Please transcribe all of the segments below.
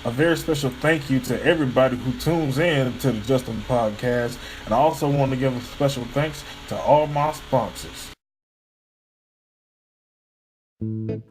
A very special thank you to everybody who tunes in to the Justin Podcast. And I also want to give a special thanks to all my sponsors.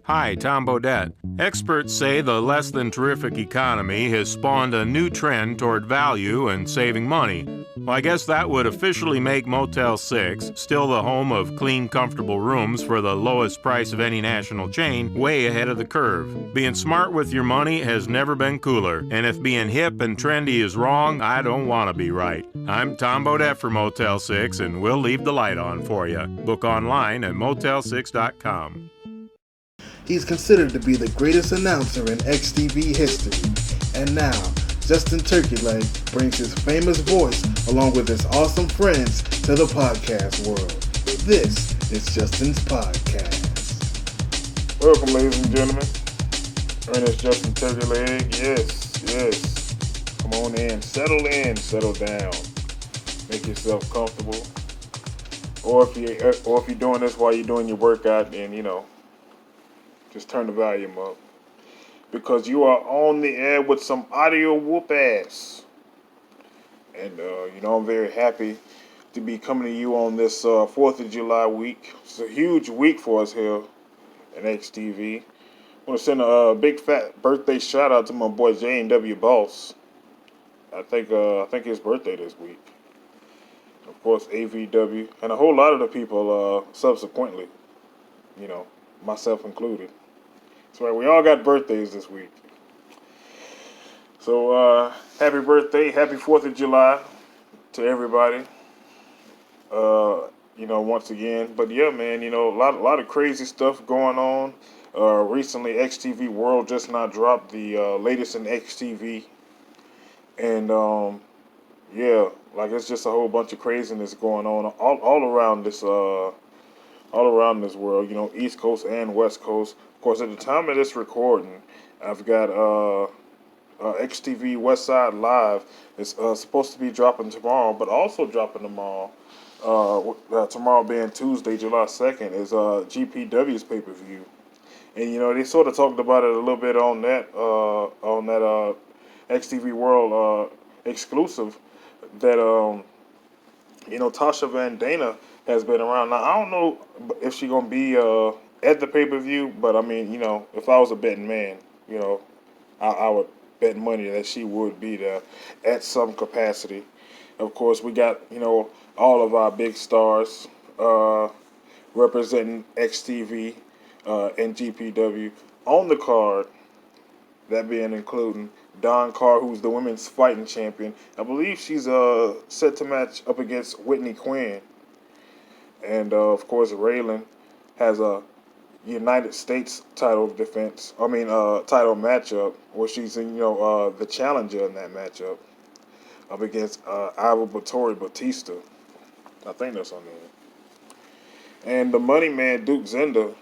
Hi, Tom Bodette. Experts say the less than terrific economy has spawned a new trend toward value and saving money. Well, I guess that would officially make Motel 6, still the home of clean, comfortable rooms for the lowest price of any national chain, way ahead of the curve. Being smart with your money has never been cooler, and if being hip and trendy is wrong, I don't want to be right. I'm Tom Bodette for Motel 6, and we'll leave the light on for you. Book online at motel6.com. He's considered to be the greatest announcer in XTV history. And now, Justin Turkeyleg brings his famous voice along with his awesome friends to the podcast world. This is Justin's Podcast. Welcome, ladies and gentlemen. Ernest Justin Turkeyleg. Yes. Come on in, settle down. Make yourself comfortable. Or if you're doing this while you're doing your workout, then just turn the volume up. Because you are on the air with some audio whoop ass. And, I'm very happy to be coming to you on this 4th of July week. It's a huge week for us here at XTV. I want to send a big fat birthday shout out to my boy J&W Boss. I think his birthday this week. Of course, AVW. And a whole lot of the people subsequently. Myself included. That's right, we all got birthdays this week. So, happy birthday, happy 4th of July to everybody. Once again. But yeah, man, a lot of crazy stuff going on. Recently, XTV World just now dropped the latest in XTV. And, it's just a whole bunch of craziness going on all around this world, East Coast and West Coast. Of course, at the time of this recording, I've got XTV Westside Live. It's supposed to be dropping tomorrow, but also dropping tomorrow. Tomorrow being Tuesday, July 2nd, is GPW's pay-per-view. And, they sort of talked about it a little bit on that XTV World exclusive that, Tasha Van Dana has been around. Now, I don't know if she's going to be at the pay-per-view, but I mean, if I was a betting man, I would bet money that she would be there at some capacity. Of course, we got, all of our big stars representing XTV and GPW on the card, that being including Dawn Carr, who's the women's fighting champion. I believe she's set to match up against Whitney Quinn. And, of course, Raylan has a United States title defense. Title matchup where she's the challenger in that matchup up against Ivor Batista. I think that's her name. And the Money Man Duke Zender.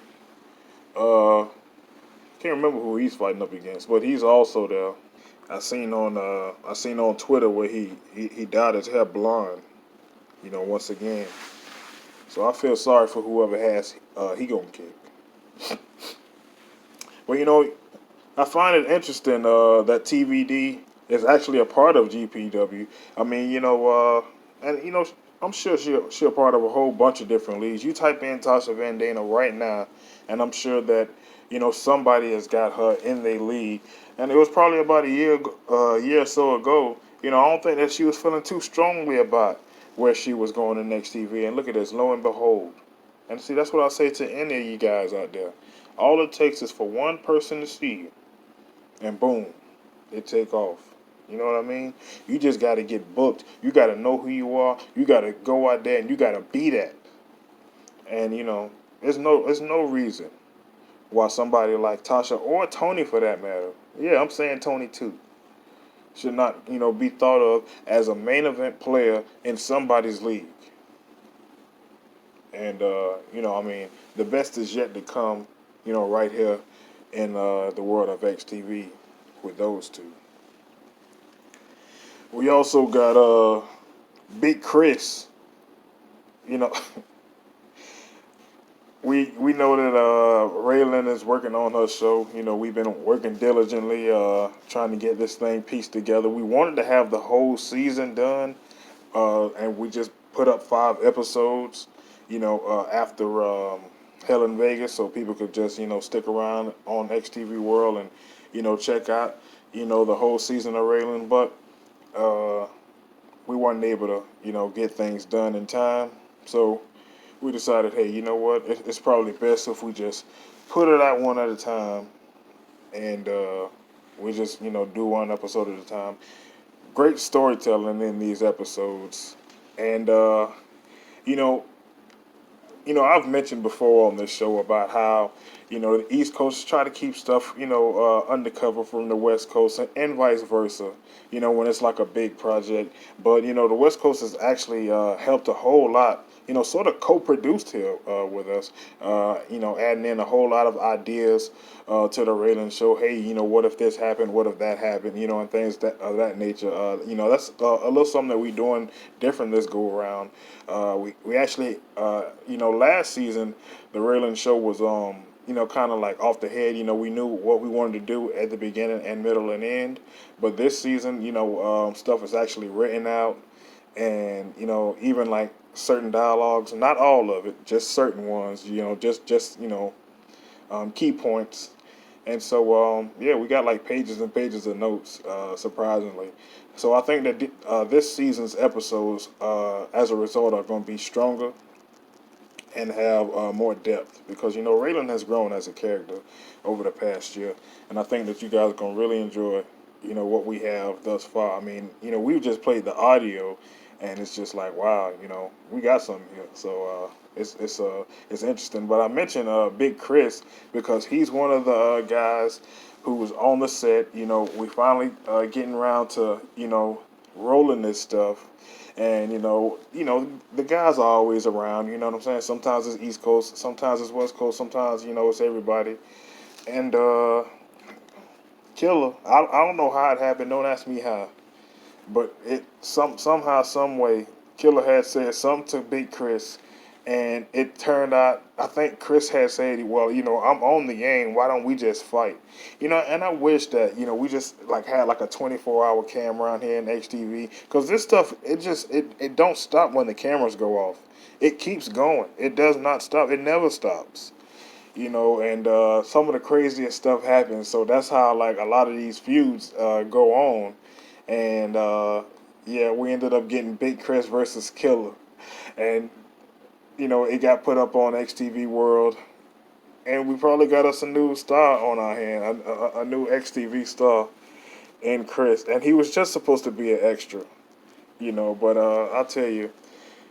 Can't remember who he's fighting up against, but he's also there. I seen on Twitter where he dyed his hair blonde. Once again. So I feel sorry for whoever has he gonna kick. Well, I find it interesting that TVD is actually a part of GPW. I mean, I'm sure she's a part of a whole bunch of different leagues. You type in Tasha Van Dana right now, and I'm sure that somebody has got her in their league. And it was probably about a year or so ago. I don't think that she was feeling too strongly about where she was going in next TV. And look at this, lo and behold. And see, that's what I say to any of you guys out there. All it takes is for one person to see you, and boom, they take off. You know what I mean? You just got to get booked. You got to know who you are. You got to go out there and you got to be that. And, there's no reason why somebody like Tasha or Tony for that matter, yeah, I'm saying Tony too, should not, be thought of as a main event player in somebody's league. And, the best is yet to come, right here in the world of XTV with those two. We also got Big Chris, we know that Raylan is working on her show. You know, we've been working diligently trying to get this thing pieced together. We wanted to have the whole season done, and we just put up 5 episodes. You know, after Hell in Vegas, so people could just stick around on XTV World and check out the whole season of Raylan. But uh, we weren't able to get things done in time, so we decided, hey, you know what? It's probably best if we just put it out one at a time, and we just do one episode at a time. Great storytelling in these episodes, and you know I've mentioned before on this show about how the East Coast try to keep stuff undercover from the West Coast, and vice versa. When it's like a big project, but the West Coast has actually helped a whole lot. Sort of co-produced here with us. Adding in a whole lot of ideas to the Raylan show. Hey, what if this happened? What if that happened? And things that of that nature. That's a little something that we're doing different this go around. We actually, last season, the Raylan show was, kind of like off the head. We knew what we wanted to do at the beginning and middle and end. But this season, stuff is actually written out, and even like certain dialogues, not all of it, just certain ones. Just key points. And so, yeah, we got like pages and pages of notes, surprisingly. So I think that this season's episodes, as a result, are going to be stronger and have more depth because Raylan has grown as a character over the past year, and I think that you guys are going to really enjoy what we have thus far. I mean, we've just played the audio, and it's just like wow, we got something here. So it's interesting. But I mentioned Big Chris because he's one of the guys who was on the set. We finally getting around to rolling this stuff. And the guys are always around. You know what I'm saying? Sometimes it's East Coast, sometimes it's West Coast, sometimes it's everybody. And Killer, I don't know how it happened. Don't ask me how, but it somehow some way Killer had said something to Big Chris, and it turned out I think Chris had said, well, I'm on the game. Why don't we just fight? And I wish that we just like had like a 24-hour camera on here in HTV because this stuff it don't stop when the cameras go off. It keeps going. It does not stop. It never stops. And some of the craziest stuff happens. So that's how like a lot of these feuds go on, and yeah, we ended up getting Big Chris versus Killer, and it got put up on XTV World, and we probably got us a new star on our hand, a new XTV star in Chris, and he was just supposed to be an extra, but I'll tell you,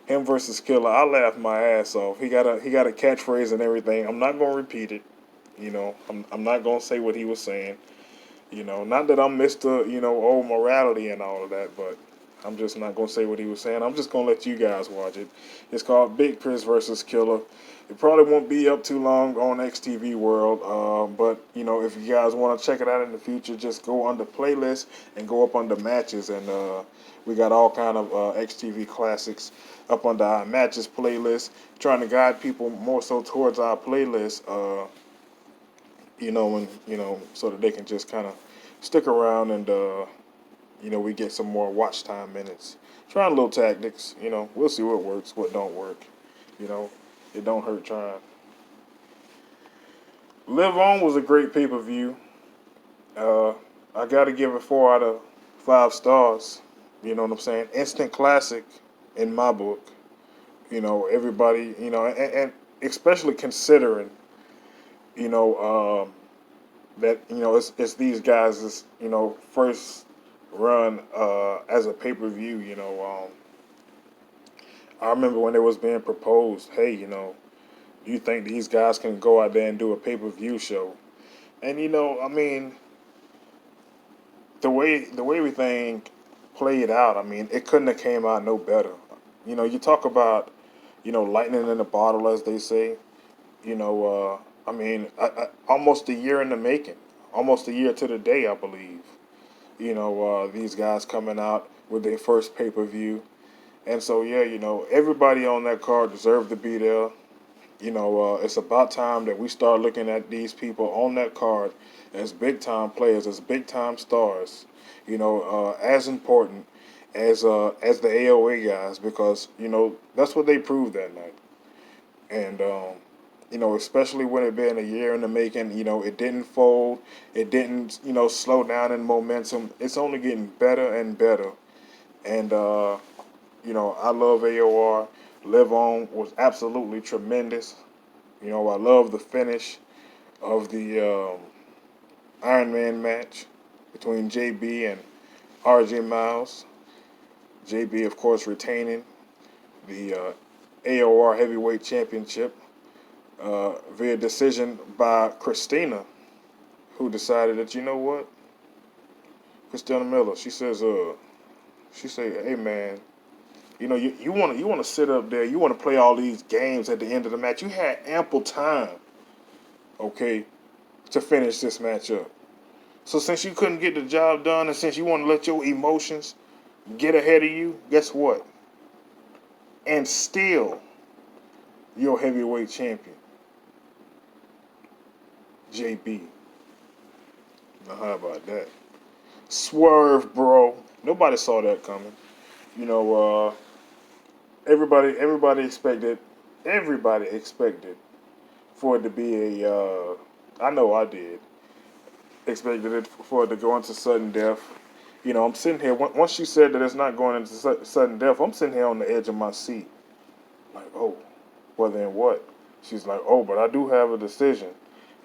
him versus Killer, I laughed my ass off. He got a catchphrase and everything. I'm not gonna repeat it, I'm not gonna say what he was saying, not that I'm Mr. Old morality and all of that, but I'm just not going to say what he was saying. I'm just going to let you guys watch it. It's called Big Chris versus Killer. It probably won't be up too long on XTV World, but, if you guys want to check it out in the future, just go under playlist and go up under matches, and we got all kind of XTV classics up under our matches playlist, trying to guide people more so towards our playlist, and, so that they can just kind of stick around and, we get some more watch time minutes. Trying little tactics, we'll see what works, what don't work. It don't hurt trying. Live On was a great pay-per-view. I got to give it 4 out of 5 stars. You know what I'm saying? Instant classic in my book. Everybody, and especially considering, that, it's these guys' first run as a pay-per-view. I remember when it was being proposed, hey, do you think these guys can go out there and do a pay-per-view show? And I mean, the way everything played out, I mean, it couldn't have came out no better. You talk about lightning in a bottle, as they say. I mean, almost a year in the making, almost a year to the day, I believe. These guys coming out with their first pay-per-view. And so, yeah, everybody on that card deserved to be there. It's about time that we start looking at these people on that card as big time players, as big time stars. As important as the AOA guys, because that's what they proved that night. And especially when it been a year in the making, it didn't fold, it didn't slow down in momentum. It's only getting better and better. And I love AOR. Live On was absolutely tremendous. I love the finish of the Iron Man match between JB and RJ Miles. JB, of course, retaining the AOR Heavyweight Championship via decision by Christina, who decided that, Christina Miller, she said, hey man, you want to sit up there, you want to play all these games at the end of the match. You had ample time, okay, to finish this match up. So since you couldn't get the job done, and since you want to let your emotions get ahead of you, guess what? And still, your heavyweight champion, JB. Now how about that? Swerve, bro. Nobody saw that coming. You know, everybody expected for it to be a. I know I did. Expected it for it to go into sudden death. I'm sitting here. Once she said that it's not going into sudden death, I'm sitting here on the edge of my seat. Like, oh, well then what? She's like, oh, but I do have a decision,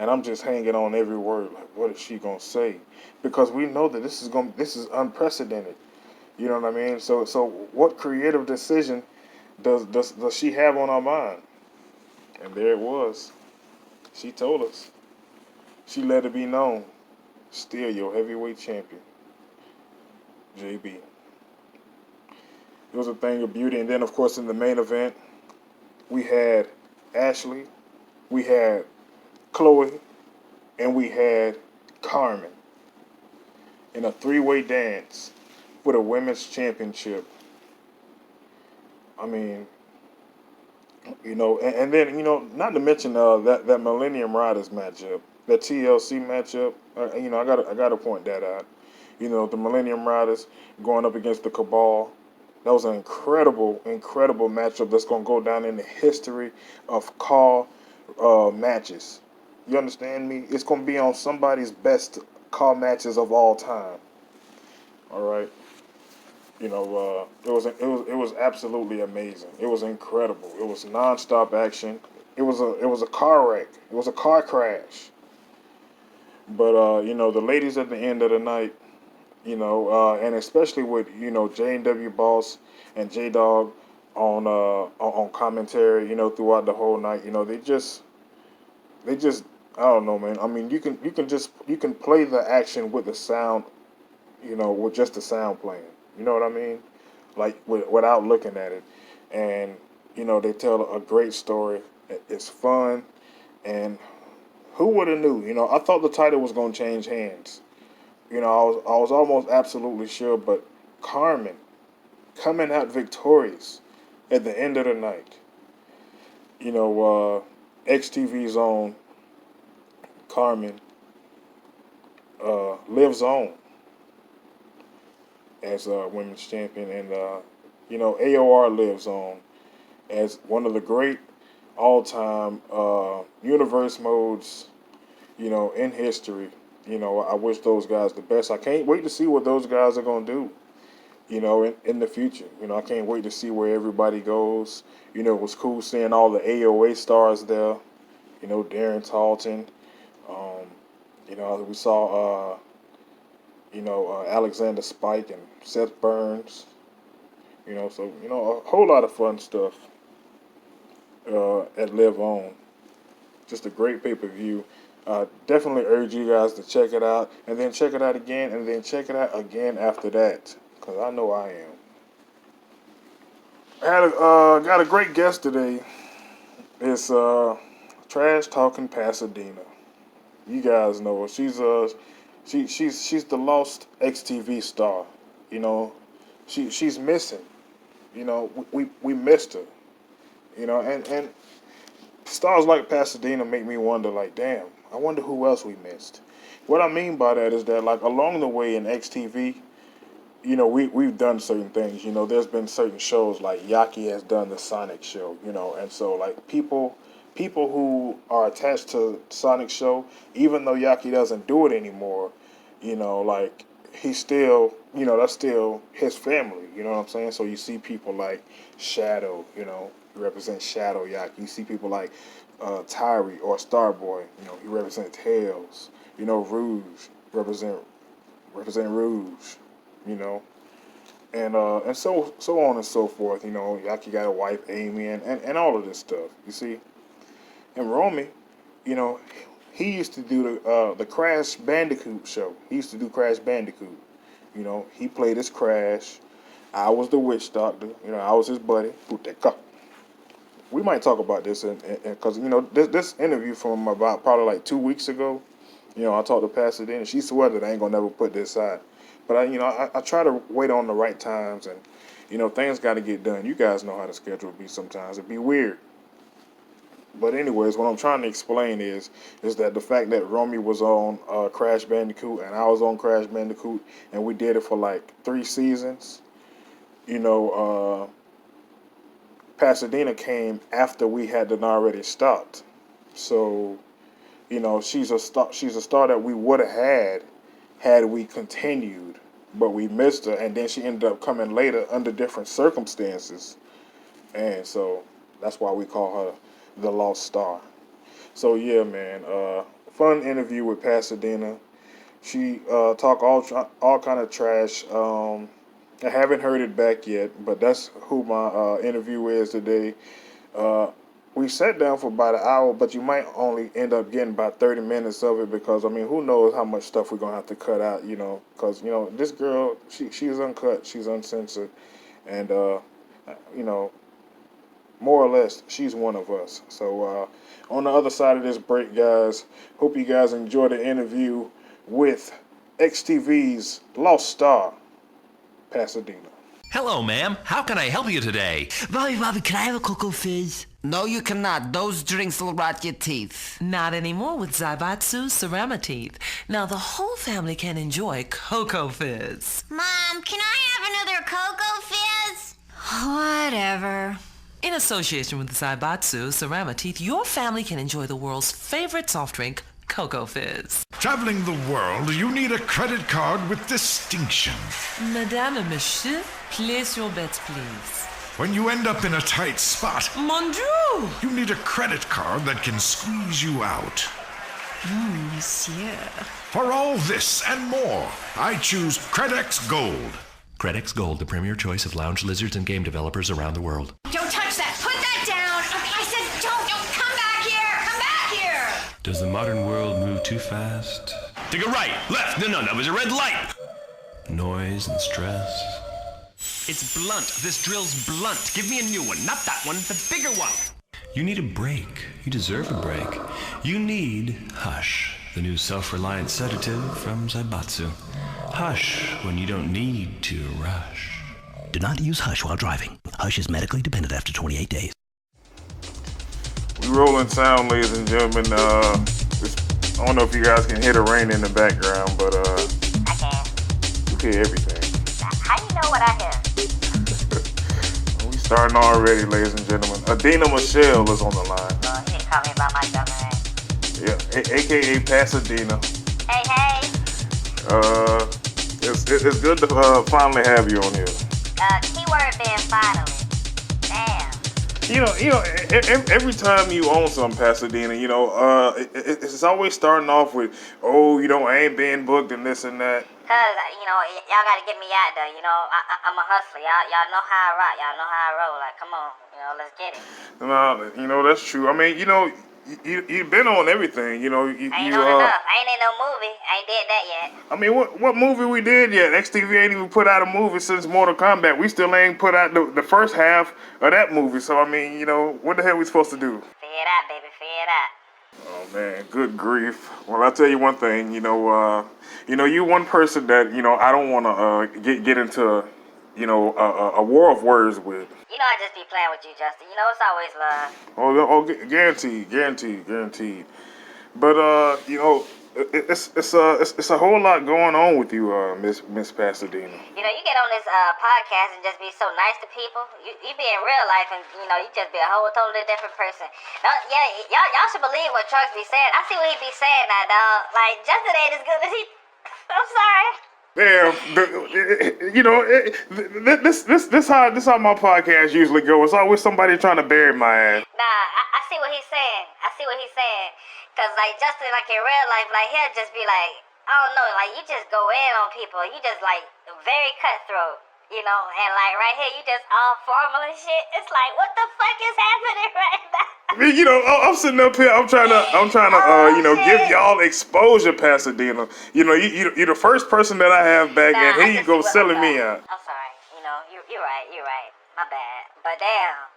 and I'm just hanging on every word. Like, what is she gonna say? Because we know that this is unprecedented. You know what I mean? So what creative decision does she have on her mind? And there it was. She told us. She let it be known. Still your heavyweight champion, JB. It was a thing of beauty. And then, of course, in the main event, we had Ashley, we had Chloe, and we had Carmen in a three-way dance for the women's championship. I mean, and then, not to mention that Millennium Riders matchup, that TLC matchup. I gotta point that out. The Millennium Riders going up against the Cabal. That was an incredible, incredible matchup that's gonna go down in the history of call matches. You understand me? It's gonna be on somebody's best call matches of all time. All right. It was absolutely amazing. It was incredible. It was nonstop action. It was a car wreck. It was a car crash. But the ladies at the end of the night, and especially with J&W Boss and J Dog on commentary, throughout the whole night, they just I don't know, man. I mean, you can play the action with the sound, with just the sound playing. You know what I mean? Like without looking at it, and they tell a great story. It's fun, and who would have knew? I thought the title was gonna change hands. I was almost absolutely sure, but Carmen coming out victorious at the end of the night. XTV's own Carmen lives on as a women's champion, and AOR lives on as one of the great all-time universe modes, in history. I wish those guys the best. I can't wait to see what those guys are gonna do, in the future. I can't wait to see where everybody goes. It was cool seeing all the AOA stars there. Darren Talton. We saw Alexander Spike and Seth Burns. A whole lot of fun stuff at Live On. Just a great pay-per-view. Definitely urge you guys to check it out, and then check it out again, and then check it out again after that, because I know I am. Got a great guest today. It's Trash Talking Pasadena. You guys know her. She's the lost XTV star. She's missing. We missed her. And stars like Pasadena make me wonder, like, damn, I wonder who else we missed. What I mean by that is that, like, along the way in XTV, we've done certain things. There's been certain shows like Yaki has done the Sonic show. And so like people who are attached to Sonic show, even though Yaki doesn't do it anymore, like he's still, that's still his family. You know what I'm saying? So you see people like Shadow, represent Shadow Yaki. You see people like Tyree or Starboy, he represents Tails. Rouge represent Rouge. you know, and so on and so forth. Yaki got a wife, Amy, and all of this stuff. You see, and Romy, you know, he used to do the Crash Bandicoot show. He used to do Crash Bandicoot. He played as Crash. I was the witch doctor. I was his buddy. We might talk about this, because this interview from about probably like 2 weeks ago. I talked to Pasadena. She swear that I ain't gonna never put this aside. But I try to wait on the right times, and things got to get done. You guys know how the schedule be sometimes. It be weird. But anyways, what I'm trying to explain is that the fact that Romy was on Crash Bandicoot and I was on Crash Bandicoot, and we did it for like 3 seasons. Pasadena came after we had done already stopped. So, she's a star that we would have had we continued, but we missed her, and then she ended up coming later under different circumstances, and so that's why we call her the Lost Star. So yeah, man, fun interview with Pasadena. She talk all kind of trash. I haven't heard it back yet, but that's who my interview is today. We sat down for about an hour, but you might only end up getting about 30 minutes of it because, who knows how much stuff we're going to have to cut out, because, this girl, she's uncut, she's uncensored, and, more or less, she's one of us. So, on the other side of this break, guys, hope you guys enjoy the interview with XTV's Lost Star, Pasadena. Hello, ma'am. How can I help you today? Bobby, can I have a Cocoa Fizz? No, you cannot. Those drinks will rot your teeth. Not anymore with Zaibatsu Ceramateeth. Now the whole family can enjoy Cocoa Fizz. Mom, can I have another Cocoa Fizz? Whatever. In association with Zaibatsu Ceramateeth, your family can enjoy the world's favorite soft drink, Cocoa Fizz. Traveling the world, you need a credit card with distinction. Madame and Monsieur, place your bets, please. When you end up in a tight spot, Mon Dieu! You need a credit card that can squeeze you out. Monsieur. For all this and more, I choose Credex Gold. Credex Gold, the premier choice of lounge lizards and game developers around the world. Don't touch that! Put that down! I said don't come back here! Come back here! Does the modern world move too fast? Take a right, left, no, that was a red light. Noise and stress. It's blunt. This drill's blunt. Give me a new one, not that one, the bigger one. You need a break. You deserve a break. You need Hush, the new self-reliant sedative from Zaibatsu. Hush when you don't need to rush. Do not use Hush while driving. Hush is medically dependent after 28 days. We rolling sound, ladies and gentlemen. I don't know if you guys can hear the rain in the background, but I can. you hear everything. How you know what I hear? We starting already, ladies and gentlemen. Adina Michelle is on the line. Well, he didn't call me about my government. Yeah, aka Pasadena. Hey. It's good to finally have you on here. Keyword being finally. Damn. Every time you own some Pasadena, it's always starting off with, I ain't being booked and this and that. Cause y'all gotta get me out there. I'm a hustler. Y'all know how I rock. Y'all know how I roll. Like, come on, let's get it. No, that's true. You've been on everything. I ain't on enough. I ain't in no movie. I ain't did that yet. What movie we did yet? XTV ain't even put out a movie since Mortal Kombat. We still ain't put out the first half of that movie. So what the hell we supposed to do? Figure it out, baby. Figure it out. Oh man, good grief. Well, I'll tell you one thing. You one person that I don't want to get into a war of words with. You know I just be playing with you, Justin. You know it's always love. Guaranteed. But it's a whole lot going on with you, Miss Pasadena. You know, you get on this podcast and just be so nice to people. You be in real life and you just be a whole totally different person. Y'all should believe what Trucks be saying. I see what he be saying now, dog. Like Justin ain't as good as he. I'm sorry. Yeah, this how my podcast usually go. It's always somebody trying to bury my ass. Nah, I see what he's saying. Cause like Justin, like in real life, like he'll just be like, I don't know, like you just go in on people. You just like very cutthroat, and like right here, you just all formal and shit. It's like, what the fuck is happening right now? I'm sitting up here. I'm trying to, give y'all exposure, Pasadena. You're the first person that I have back, and here you go selling me out. I'm sorry. You're right. My bad. But damn.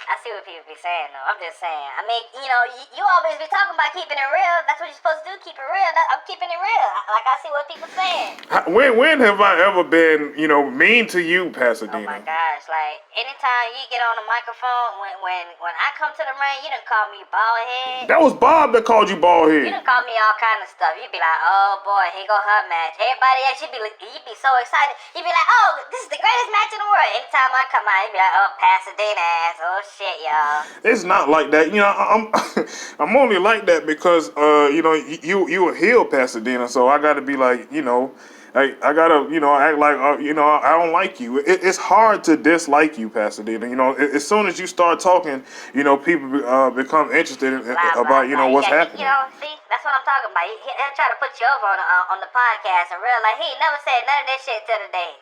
I see what people be saying, though. I'm just saying. I mean, you always be talking about keeping it real. That's what you're supposed to do, keep it real. I'm keeping it real. Like, I see what people saying. When have I ever been, mean to you, Pasadena? Oh, my gosh. Like, anytime you get on the microphone, when I come to the ring, you done call me bald head. That was Bob that called you bald head. You done call me all kind of stuff. You be like, oh, boy, here go her match. Everybody else, you be so excited. You be like, oh, this is the greatest match in the world. Anytime I come out, you be like, oh, Pasadena ass. Oh, shit, y'all. It's not like that. I'm only like that because you a heel, Pasadena, so I gotta be like, I gotta act like I don't like you. It's hard to dislike you, Pasadena. As soon as you start talking, people become interested about what's happening. See, that's what I'm talking about. He'll try to put you over on the podcast and real like he ain't never said none of that shit till today.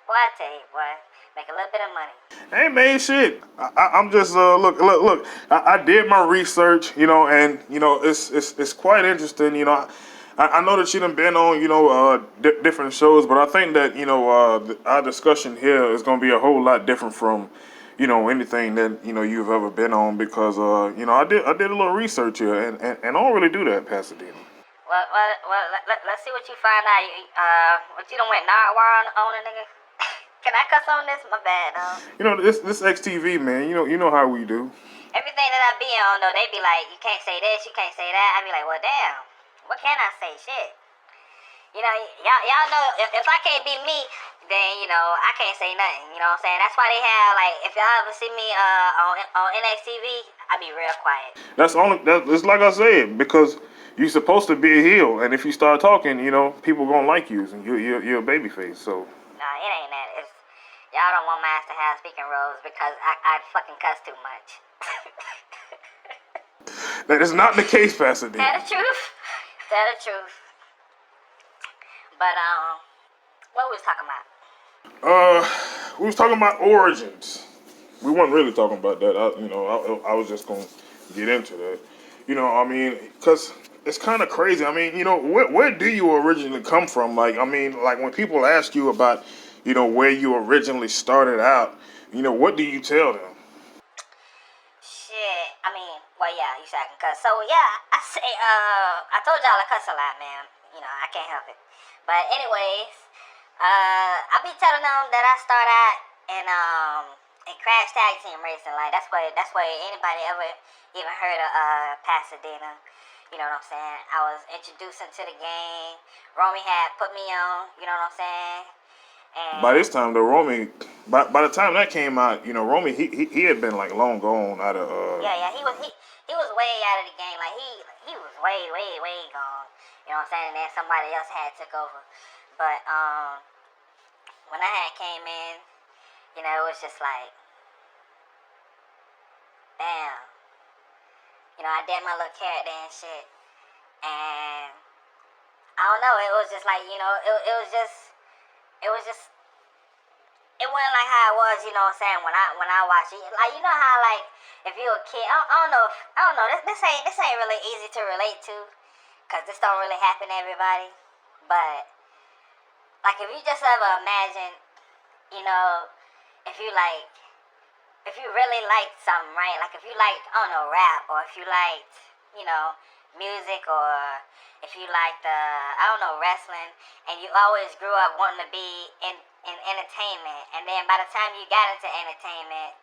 Boy, I tell you, boy. Make a little bit of money. I ain't made shit. I'm just look. I did my research, and it's quite interesting. I know that you done been on different shows, but I think that our discussion here is gonna be a whole lot different from anything that you've ever been on because I did a little research here, and I don't really do that, Pasadena. Well, let's see what you find out. What you done went narwhal on a nigga? Can I cuss on this? My bad, though. This XTV, man. You know how we do. Everything that I be on, though, they be like, you can't say this, you can't say that. I be like, well, damn. What can I say? Shit. Y'all know, if I can't be me, then, I can't say nothing. You know what I'm saying? That's why they have, like, if y'all ever see me on NXTV, I be real quiet. It's like I said, because you're supposed to be a heel, and if you start talking, people gonna like you, and you're a babyface, so. Nah, it ain't that. Y'all don't want my ass to have speaking roles because I'd fucking cuss too much. That is not the case, Pasadena. Tell the truth. But, what we was talking about? We was talking about origins. We weren't really talking about that. I was just gonna get into that. Because it's kind of crazy. Where do you originally come from? Like when people ask you about, where you originally started out, what do you tell them? Shit, well, yeah, you said I can cuss. So, yeah, I say, I told y'all I cuss a lot, man. I can't help it. But anyways, I be telling them that I start out in Crash Tag Team Racing. Like, that's where anybody ever even heard of Pasadena. You know what I'm saying? I was introduced into the game. Romy had put me on, you know what I'm saying? And by this time, Romy, by the time that came out, Romy, he had been like long gone out of. Yeah, he was way out of the game. Like he was way gone. You know what I'm saying? And then somebody else had took over. But when I had came in, it was just like, damn. I did my little character and shit, and I don't know. It was just like it wasn't like how it was, you know what I'm saying, when I watched it. Like, how, like, if you're a kid, I don't know, this ain't really easy to relate to, because this don't really happen to everybody, but, like, if you just ever imagine, if you really liked something, right, like, if you liked, I don't know, rap, or if you liked, music, or if you liked, I don't know, wrestling, and you always grew up wanting to be in entertainment, and then by the time you got into entertainment,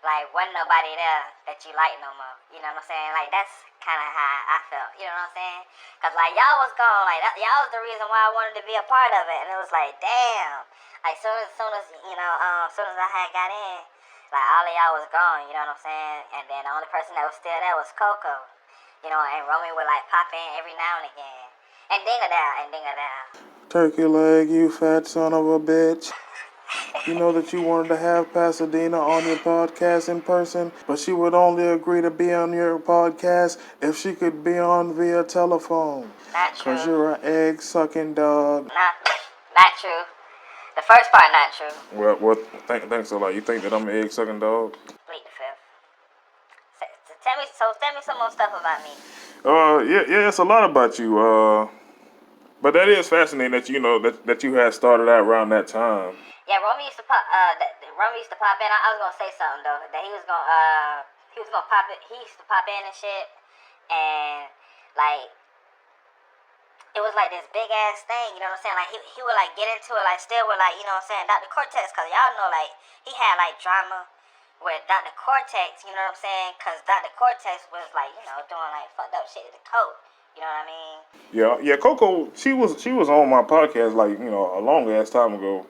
like, wasn't nobody there that you like no more. You know what I'm saying? Like, that's kind of how I felt. You know what I'm saying? Because, like, y'all was gone. Like, y'all was the reason why I wanted to be a part of it. And it was like, damn. Like, soon as you know, soon as I had got in, like, all of y'all was gone. You know what I'm saying? And then the only person that was still there was Coco. You know, and Romy would, like, pop in every now and again. And ding-a-dow, and ding-a-dow. Turkey leg, you fat son of a bitch. You know that you wanted to have Pasadena on your podcast in person, but she would only agree to be on your podcast if she could be on via telephone. Not true. Cause you're an egg-sucking dog. Not true. The first part, not true. Well, thanks a lot. You think that I'm an egg-sucking dog? Plead the fifth. Tell me some more stuff about me. Yeah, it's a lot about you. But that is fascinating that you know that you had started out around that time. Yeah, Romy used to pop. Romy used to pop in. I was gonna say something though. That he was gonna pop it. He used to pop in and shit, and like it was like this big ass thing. You know what I'm saying? Like he would like get into it, like still with like, you know what I'm saying, Dr. Cortex, cause y'all know like he had like drama with Dr. Cortex. You know what I'm saying? Cause Dr. Cortex was like, you know, doing like fucked up shit to the coke. You know what I mean? Yeah, Coco, she was on my podcast like, you know, a long ass time ago.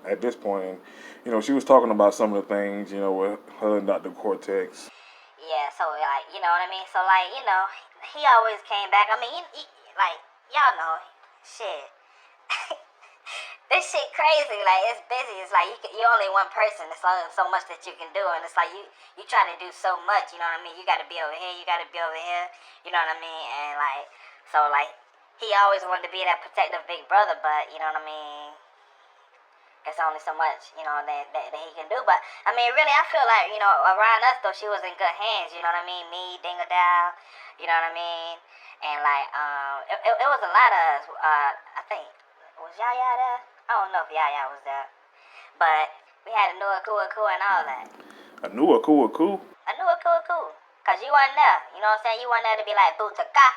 At this point, and you know, she was talking about some of the things, you know, with her and Dr. Cortex. Yeah, so like, you know what I mean? So like, you know, he always came back. I mean, like, y'all know, shit. This shit crazy. Like, it's busy. It's like you're only one person. It's only so much that you can do, and it's like you try to do so much. You know what I mean? You got to be over here. You got to be over here. You know what I mean? And like, so like, he always wanted to be that protective big brother, but you know what I mean? It's only so much, you know, that he can do. But, I mean, really, I feel like, you know, around us, though, she was in good hands, you know what I mean? Me, Dingle-Dow, you know what I mean? And, like, it was a lot of us. I think, was Yaya there? I don't know if Yaya was there. But we had a Nua Kua and all that. A Nua Kua? A Nua Kua. Because you wasn't there. You know what I'm saying? You wasn't there to be like, Butaka.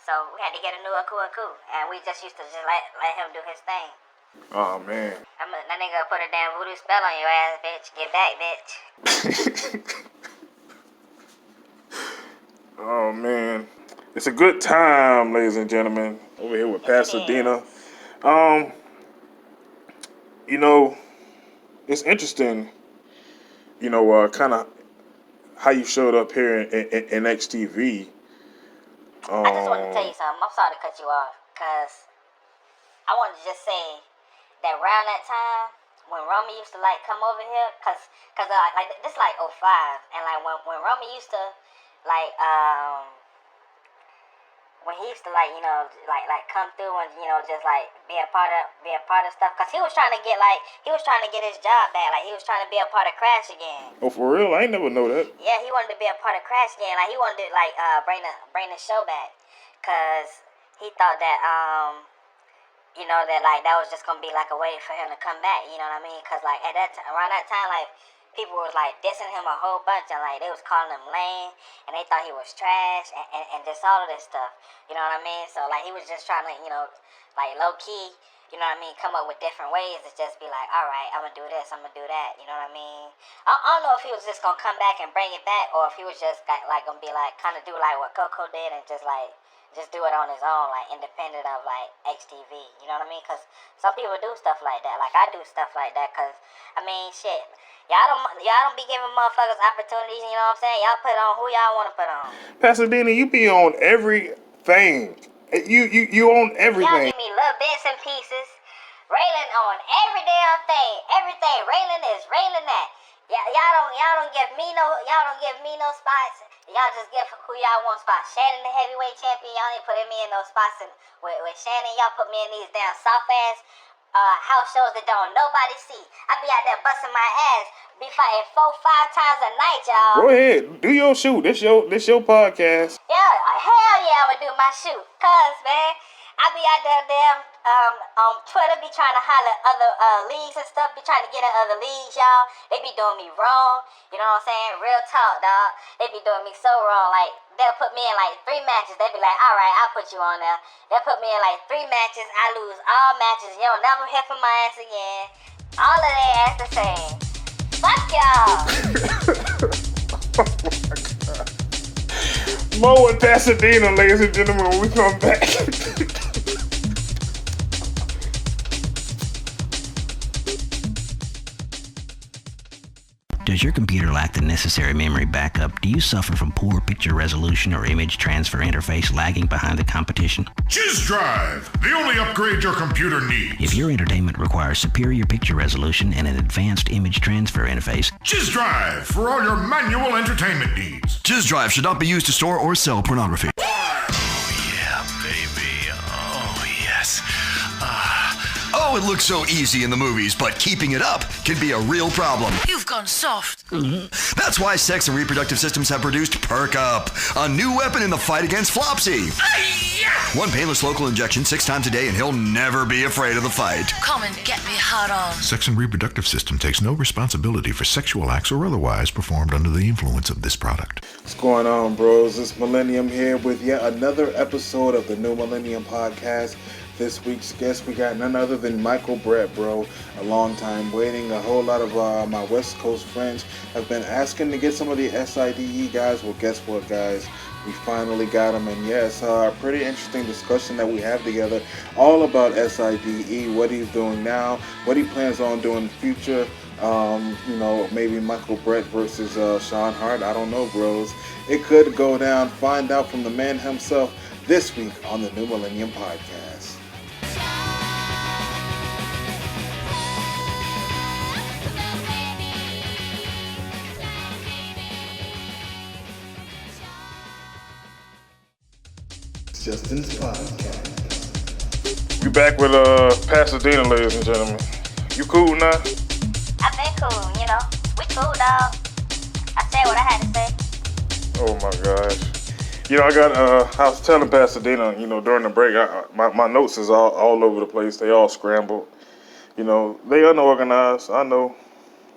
So, we had to get a Nua Kua. And we just used to just let him do his thing. Oh, man. That nigga put a damn voodoo spell on your ass, bitch. Get back, bitch. Oh, man. It's a good time, ladies and gentlemen, over here with Pasadena. You know, it's interesting, you know, kind of how you showed up here in XTV. I just wanted to tell you something. I'm sorry to cut you off, because I wanted to just say that around that time when Romy used to like come over here, cause like this like 05, and like when Romy used to like when he used to like, you know, like come through and, you know, just like be a part of stuff, cause he was trying to get his job back, like he was trying to be a part of Crash again. Oh, for real? I ain't never know that. Yeah, he wanted to be a part of Crash again, like he wanted to like bring the show back, cause he thought that you know, that like that was just gonna be like a way for him to come back, you know what I mean? Cause like at that time, around that time, like people was like dissing him a whole bunch, and like they was calling him lame, and they thought he was trash, and just all of this stuff, you know what I mean? So like he was just trying to, you know, like low key, you know what I mean, come up with different ways to just be like, all right, I'm gonna do this, I'm gonna do that, you know what I mean? I don't know if he was just gonna come back and bring it back, or if he was just like gonna be like kind of do like what Coco did and just do it on his own, like independent of like XTV, you know what I mean? Cause some people do stuff like that, like I do stuff like that, cause I mean, shit, y'all don't be giving motherfuckers opportunities, you know what I'm saying? Y'all put on who y'all want to put on. Pasadena, you be on everything. You own everything. Y'all give me little bits and pieces. Raylan on every damn thing, everything. Raylan is Raylan that. Y'all don't give me no spots. Y'all just give who y'all want spots. Shannon, the heavyweight champion, y'all ain't putting me in those spots. And with Shannon, y'all put me in these damn soft ass house shows that don't nobody see. I be out there busting my ass, be fighting 4-5 times a night, y'all. Go ahead, do your shoot. This your podcast. Yeah, hell yeah, I'ma do my shoot. Cause man, I be out there damn on Twitter, be trying to holler at other leagues and stuff, be trying to get in other leagues, y'all. They be doing me wrong. You know what I'm saying? Real talk, dog. They be doing me so wrong. Like, they'll put me in like 3 matches. They be like, all right, I'll put you on there. They'll put me in like 3 matches. I lose all matches. You don't never hear from my ass again. All of their ass the same. Fuck y'all. Oh my God. Mo in Pasadena, ladies and gentlemen, when we come back. Does your computer lack the necessary memory backup? Do you suffer from poor picture resolution or image transfer interface lagging behind the competition? Jizz Drive, the only upgrade your computer needs. If your entertainment requires superior picture resolution and an advanced image transfer interface, Jizz Drive, for all your manual entertainment needs. Jizz Drive should not be used to store or sell pornography. Oh, yeah, baby. Oh, yes. Oh, it looks so easy in the movies, but keeping it up can be a real problem. You've gone soft. That's why sex and reproductive systems have produced Perk Up, a new weapon in the fight against flopsy. One painless local injection 6 times a day, and he'll never be afraid of the fight. Come and get me hard on. Sex and reproductive system takes no responsibility for sexual acts or otherwise performed under the influence of this product. What's going on, bros? It's Millennium here with yet another episode of the New Millennium Podcast. This week's guest, we got none other than Michael Brett, bro. A long time waiting. A whole lot of my West Coast friends have been asking to get some of the SIDE guys. Well, guess what, guys? We finally got them, and yes, a pretty interesting discussion that we have together, all about SIDE, what he's doing now, what he plans on doing in the future. Maybe Michael Brett versus Sean Hart. I don't know, bros. It could go down. Find out from the man himself this week on the New Millennium Podcast. Justin's Podcast. We back with Pasadena, ladies and gentlemen. You cool now? I've been cool, you know. We cool, dog. I said what I had to say. Oh my gosh. You know, I was telling Pasadena, during the break, my notes is all over the place. They all scrambled. They unorganized, I know.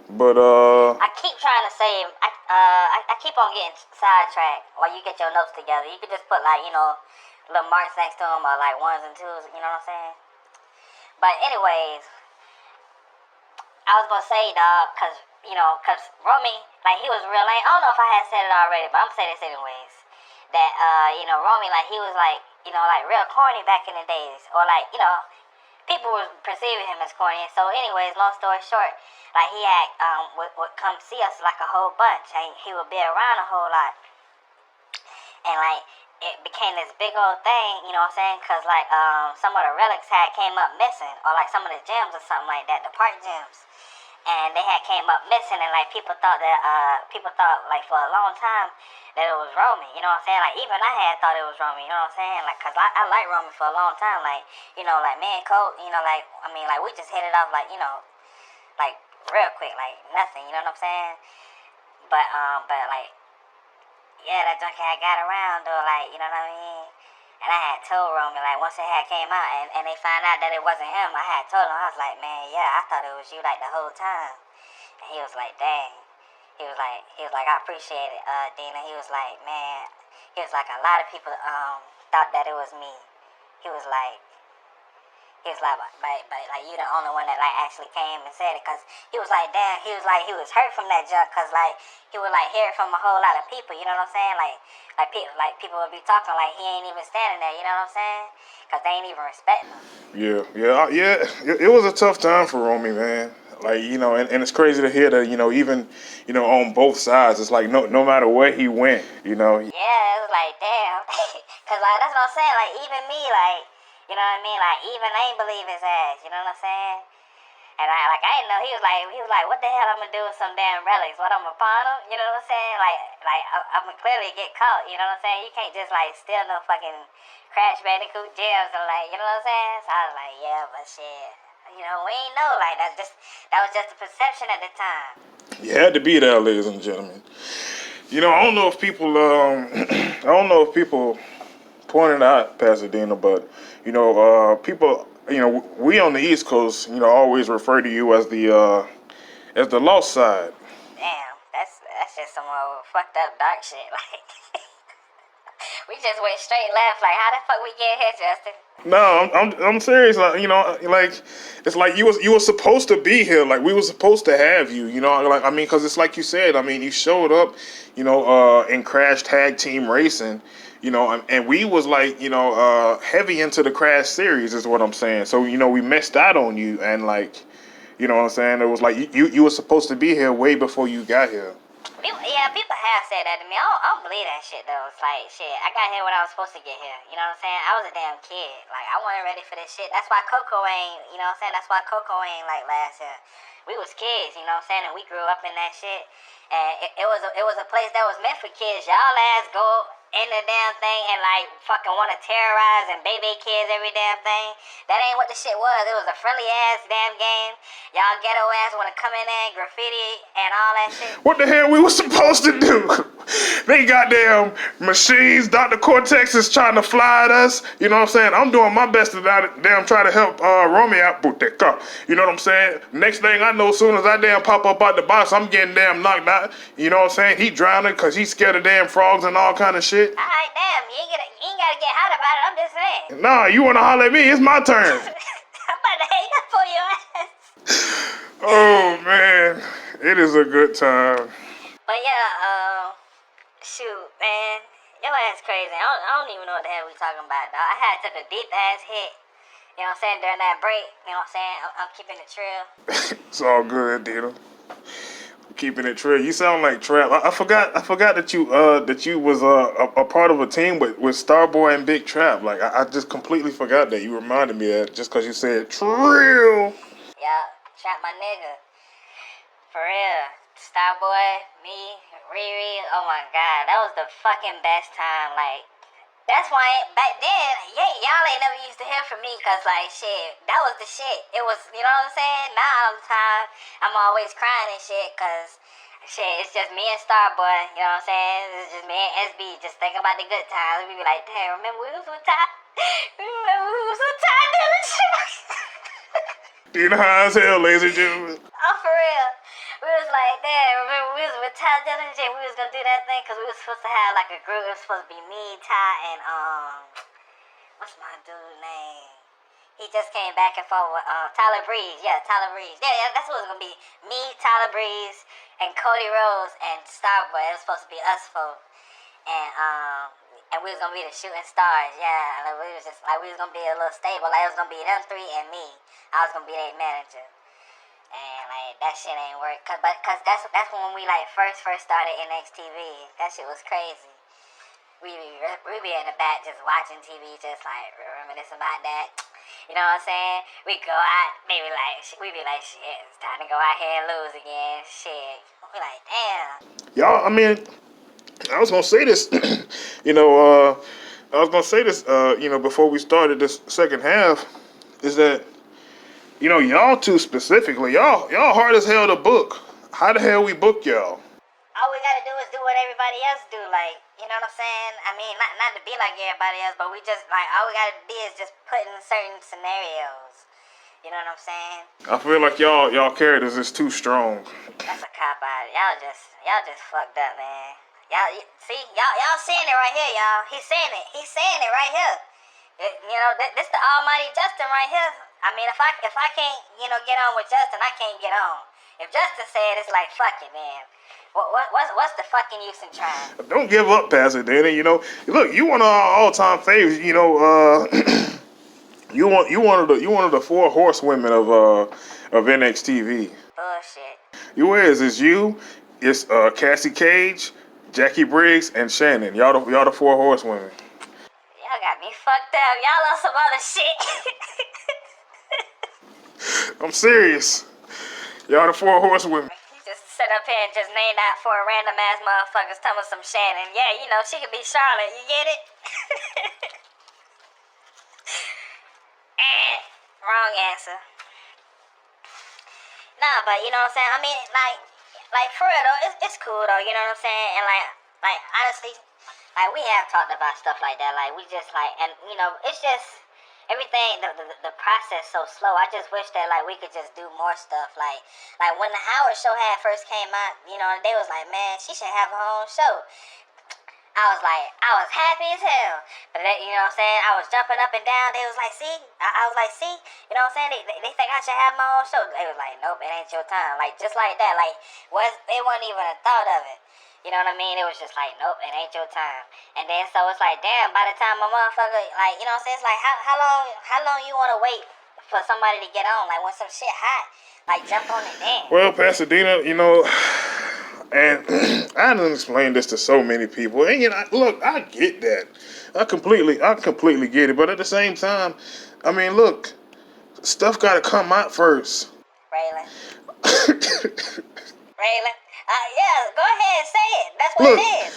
But I keep trying to save. I keep on getting sidetracked while you get your notes together. You could just put little marks next to them or like 1s and 2s. You know what I'm saying? But anyways, I was gonna say, dog, cause Romy, like, he was real lame. I don't know if I had said it already, but I'm gonna say this anyways. That Romy, like, he was like real corny back in the days, or people were perceiving him as corny. So anyways, long story short, like, he had would come see us like a whole bunch, and he would be around a whole lot, and like it became this big old thing, you know what I'm saying? Cause like some of the relics had came up missing, or like some of the gems or something like that, the park gems, and they had came up missing, and like people thought like for a long time that it was Romy, you know what I'm saying? Like, even I had thought it was Romy, you know what I'm saying? Like, cause I like Romy for a long time, like, like me and Colt, like we just hit it off, like, like real quick, like nothing, you know what I'm saying? But like, yeah, that junkie had got around, though, like, you know what I mean? And I had told Romy, like, once it had came out and they found out that it wasn't him, I had told him, I was like, man, yeah, I thought it was you, like, the whole time. And he was like, dang. He was like, I appreciate it, Dina. He was like, man, a lot of people thought that it was me. He was like, but you the only one that like actually came and said it, cause he was like, damn, he was hurt from that junk, cause like he would like hear it from a whole lot of people, you know what I'm saying? Like people would be talking like he ain't even standing there, you know what I'm saying? Cause they ain't even respecting him. Yeah. It was a tough time for Romy, man. Like, and it's crazy to hear that, even, on both sides, it's like no matter where he went, Yeah, it was like, damn, cause like that's what I'm saying. Like, even me, like, you know what I mean? Like, even I ain't believe his ass, you know what I'm saying? And I didn't know. He was like, what the hell I'm gonna do with some damn relics? What, I'm gonna pawn them? You know what I'm saying? Like I'm gonna clearly get caught, you know what I'm saying? You can't just like steal no fucking Crash Bandicoot gems and like, you know what I'm saying? So I was like, yeah, but shit, we ain't know. Like, that was just the perception at the time. You had to be there, ladies and gentlemen. I don't know if people pointed out Pasadena, but people, we on the East Coast, always refer to you as the lost side. Damn, that's just some old fucked up dark shit. Like, we just went straight left. Like, how the fuck we get here, Justin? No, I'm serious. Like, like it's like you were supposed to be here. Like we were supposed to have you. Like I mean, because it's like you said. I mean, you showed up, in Crash Tag Team Racing, and we was like, heavy into the Crash series is what I'm saying. So we missed out on you, and like, you know what I'm saying. It was like you were supposed to be here way before you got here. People have said that to me. I don't believe that shit though. It's like shit. I got here when I was supposed to get here. You know what I'm saying? I was a damn kid. Like I wasn't ready for this shit. That's why Coco ain't. You know what I'm saying? That's why Coco ain't like last year. We was kids. You know what I'm saying? And we grew up in that shit. And it was a place that was meant for kids. Y'all ass go in the damn thing and like fucking want to terrorize and baby kids every damn thing. That ain't what the shit was. It was a friendly ass damn game. Y'all ghetto ass want to come in there and graffiti and all that shit. What the hell we was supposed to do? They goddamn machines. Dr. Cortex is trying to fly at us. You know what I'm saying? I'm doing my best to damn try to help Romy out. You know what I'm saying? Next thing I know, as soon as I damn pop up out the box, I'm getting damn knocked out. You know what I'm saying? He drowning because he's scared of damn frogs and all kind of shit. Alright, damn. You ain't gotta get hot about it. I'm just saying. Nah, you want to holler at me? It's my turn. I'm about to hang up on your ass. Oh, man. It is a good time. But yeah, shoot, man. Your ass crazy. I don't even know what the hell we talking about, dog. I had took a deep ass hit. You know what I'm saying? During that break. You know what I'm saying? I'm keeping it trill. It's all good, Dino. Keeping it trill. You sound like Trap. I forgot that you was a part of a team with Starboy and Big Trap. Like I just completely forgot that. You reminded me of that just because you said trill. Yeah, Trap my nigga. For real. Starboy, me, Riri. Oh my god, that was the fucking best time. Like that's why back then, y'all ain't never used to hear from me, cause like shit, that was the shit. It was, you know what I'm saying? Now all the time, I'm always crying and shit, cause shit, it's just me and Starboy. You know what I'm saying? It's just me and SB, just thinking about the good times. We be like, damn, remember we was with Ty? Remember we was with Ty Dillinger? You know how as hell, ladies and gentlemen. Oh, for real. We was like, damn, remember we was with Ty Dillinger, we was gonna do that thing, cause we was supposed to have like a group. It was supposed to be me, Ty, and what's my dude's name? He just came back and forth with Tyler Breeze. Yeah, Tyler Breeze. Yeah, that's what it was gonna be. Me, Tyler Breeze, and Cody Rose and Starboy. It was supposed to be us four. And we was gonna be the shooting stars. Yeah, like we was just like we was gonna be a little stable. Like it was gonna be them three and me. I was gonna be their manager. And like that shit ain't work, cause that's when we like first started NXTV. That shit was crazy. We be in the back just watching TV, just like reminiscing about that. You know what I'm saying? We go out, we be like, shit, it's time to go out here and lose again. Shit, we like, damn. Y'all, I mean, I was gonna say this, before we started this second half, is that. Y'all two specifically, y'all hard as hell to book. How the hell we book y'all? All we gotta do is do what everybody else do, like, you know what I'm saying? I mean, not to be like everybody else, but we just, like, all we gotta do is just put in certain scenarios. You know what I'm saying? I feel like y'all characters is too strong. That's a cop out. Y'all just fucked up, man. Y'all saying it right here, y'all. He's saying it right here. This the almighty Justin right here. I mean, if I can't, get on with Justin, I can't get on. If Justin said, it's like, fuck it, man. What's the fucking use in trying? Don't give up, Pasadena. Look, you one of our all-time favorites. You one of the four horsewomen of NXTV. Bullshit. You is? It's you. It's Cassie Cage, Jackie Briggs, and Shannon. Y'all the four horsewomen. Y'all got me fucked up. Y'all on some other shit. I'm serious. Y'all the four horsewomen. You just sit up here and just name that for random ass motherfuckers telling some Shannon. Yeah, she could be Charlotte. You get it? Wrong answer. Nah, but you know what I'm saying? I mean, like for real though, it's cool though, you know what I'm saying? And like honestly, like we have talked about stuff like that. Like we just like, and you know, it's just everything. The process so slow. I just wish that like we could just do more stuff. Like when the Howard Show had first came out, you know, they was like, man, she should have her own show. I was happy as hell. But they, you know what I'm saying? I was jumping up and down. They was like, see? I was like, see? You know what I'm saying? They think I should have my own show. They was like, nope, it ain't your time. Like, just like that. Like, it wasn't even a thought of it. You know what I mean? It was just like, nope, it ain't your time. And then so it's like, damn, by the time my motherfucker, like, you know what I'm saying? It's like, how long you want to wait for somebody to get on? Like, when some shit hot, like, jump on it then. Well, Pasadena, you know, and I done explained this to so many people. And, you know, look, I get that. I completely get it. But at the same time, I mean, look, stuff got to come out first. Raylan. Raylan. Yeah, go ahead and say it. That's what look, it is.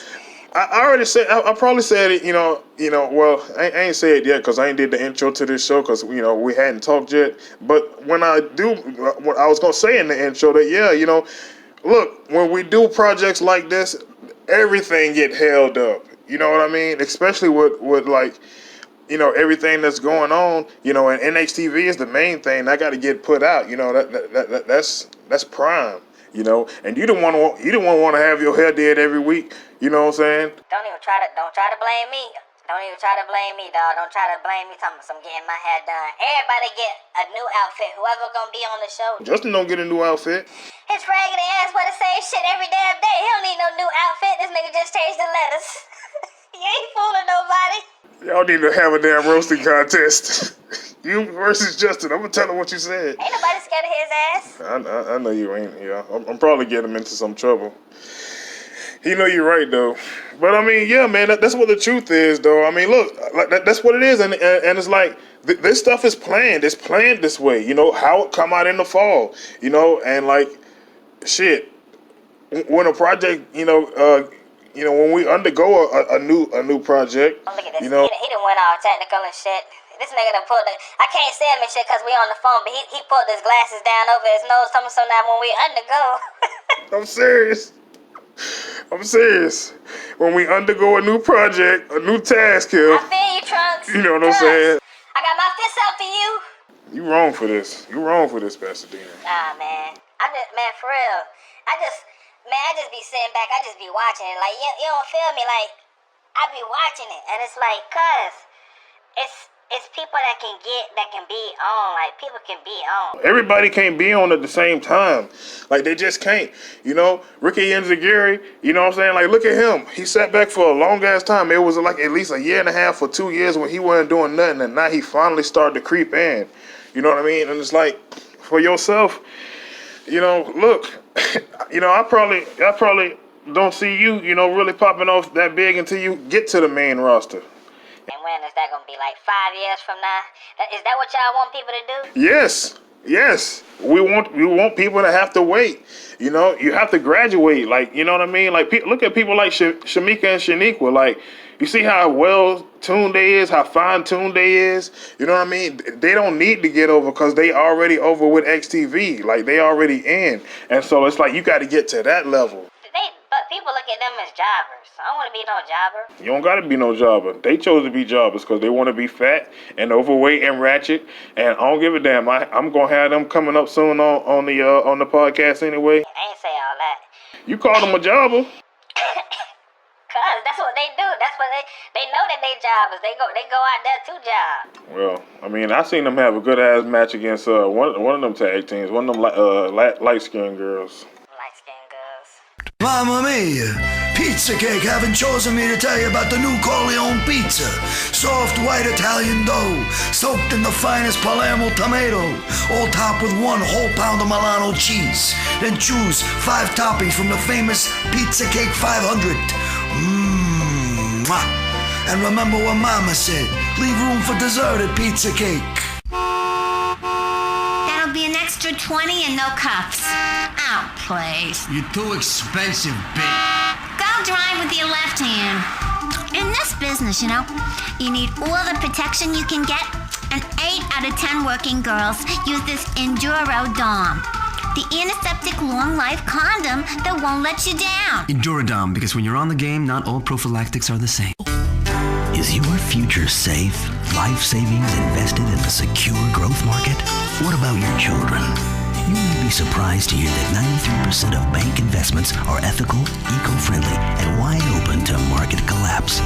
I already said, I probably said it, you know, well, I ain't said it yet because I ain't did the intro to this show because, you know, we hadn't talked yet. But when I do, what I was going to say in the intro that, yeah, you know, look, when we do projects like this, everything get held up. You know what I mean? Especially with like, you know, everything that's going on, you know, and NXTV is the main thing that got to get put out. You know, that's prime. You know, and you don't want to have your hair did every week. You know what I'm saying? Don't try to blame me. Don't even try to blame me, dog. Don't try to blame me. Talking about I'm getting my hair done. Everybody get a new outfit. Whoever gonna be on the show. Justin don't get a new outfit. His raggedy ass wear the same shit every damn day. He don't need no new outfit. This nigga just changed the letters. He ain't fooling nobody. Y'all need to have a damn roasting contest. You versus Justin. I'm gonna tell him what you said. Ain't nobody scared of his ass. I know you ain't. Yeah, I'm probably getting him into some trouble. You know you're right though. But I mean, yeah, man, that's what the truth is, though. I mean, look, like that's what it is, and it's like this stuff is planned. It's planned this way. You know how it come out in the fall. You know, and like shit, when a project, you know, when we undergo a new project, look at this. You know, he done went all technical and shit. This nigga done pulled I can't see him and shit because we on the phone, but he pulled his glasses down over his nose, so now when we undergo. I'm serious. When we undergo a new project, a new task here. I feel you, Trunks. You know what I'm saying? I got my fist out for you. You wrong for this. You wrong for this, Pasadena. Nah, man. Man, for real. I just be sitting back. I just be watching it. Like, you don't feel me? Like, I be watching it. And it's like, it's people that can be on. Like, people can be on. Everybody can't be on at the same time. Like, they just can't. You know, Ricky Enziguri, you know what I'm saying? Like, look at him. He sat back for a long ass time. It was like at least a year and a half or 2 years when he wasn't doing nothing. And now he finally started to creep in. You know what I mean? And it's like, for yourself, you know, look, you know, I probably don't see you, you know, really popping off that big until you get to the main roster. And when is that gonna be? Like 5 years from now? Is that what y'all want people to do? Yes. We want people to have to wait. You know, you have to graduate. Like, you know what I mean? Like, look at people like Shamika and Shaniqua. Like, you see how well tuned they is, how fine tuned they is. You know what I mean? They don't need to get over because they already over with XTV. Like, they already in, and so it's like you got to get to that level. But people look at them as jobbers. I don't want to be no jobber. You don't got to be no jobber. They chose to be jobbers because they want to be fat and overweight and ratchet. And I don't give a damn. I'm gonna have them coming up soon on the podcast anyway. I ain't say all that. You call them a jobber? Cause that's what they do. That's what they know that they jobbers. They go out there to job. Well, I mean, I seen them have a good ass match against one of them tag teams. One of them light skinned girls. Mamma mia! Pizza Cake haven't chosen me to tell you about the new Corleone pizza. Soft white Italian dough, soaked in the finest Palermo tomato, all topped with 1 whole pound of Milano cheese. Then choose 5 toppings from the famous Pizza Cake 500. And remember what Mama said, leave room for dessert at Pizza Cake. That'll be an extra 20 and no cups. Oh, please. You're too expensive, bitch. Go drive with your left hand. In this business, you know, you need all the protection you can get, and 8 out of 10 working girls use this Enduro Dom. The antiseptic long-life condom that won't let you down. Endurodam, because when you're on the game, not all prophylactics are the same. Is your future safe? Life savings invested in a secure growth market? What about your children? You may be surprised to hear that 93% of bank investments are ethical, eco-friendly, and wide open to market collapse.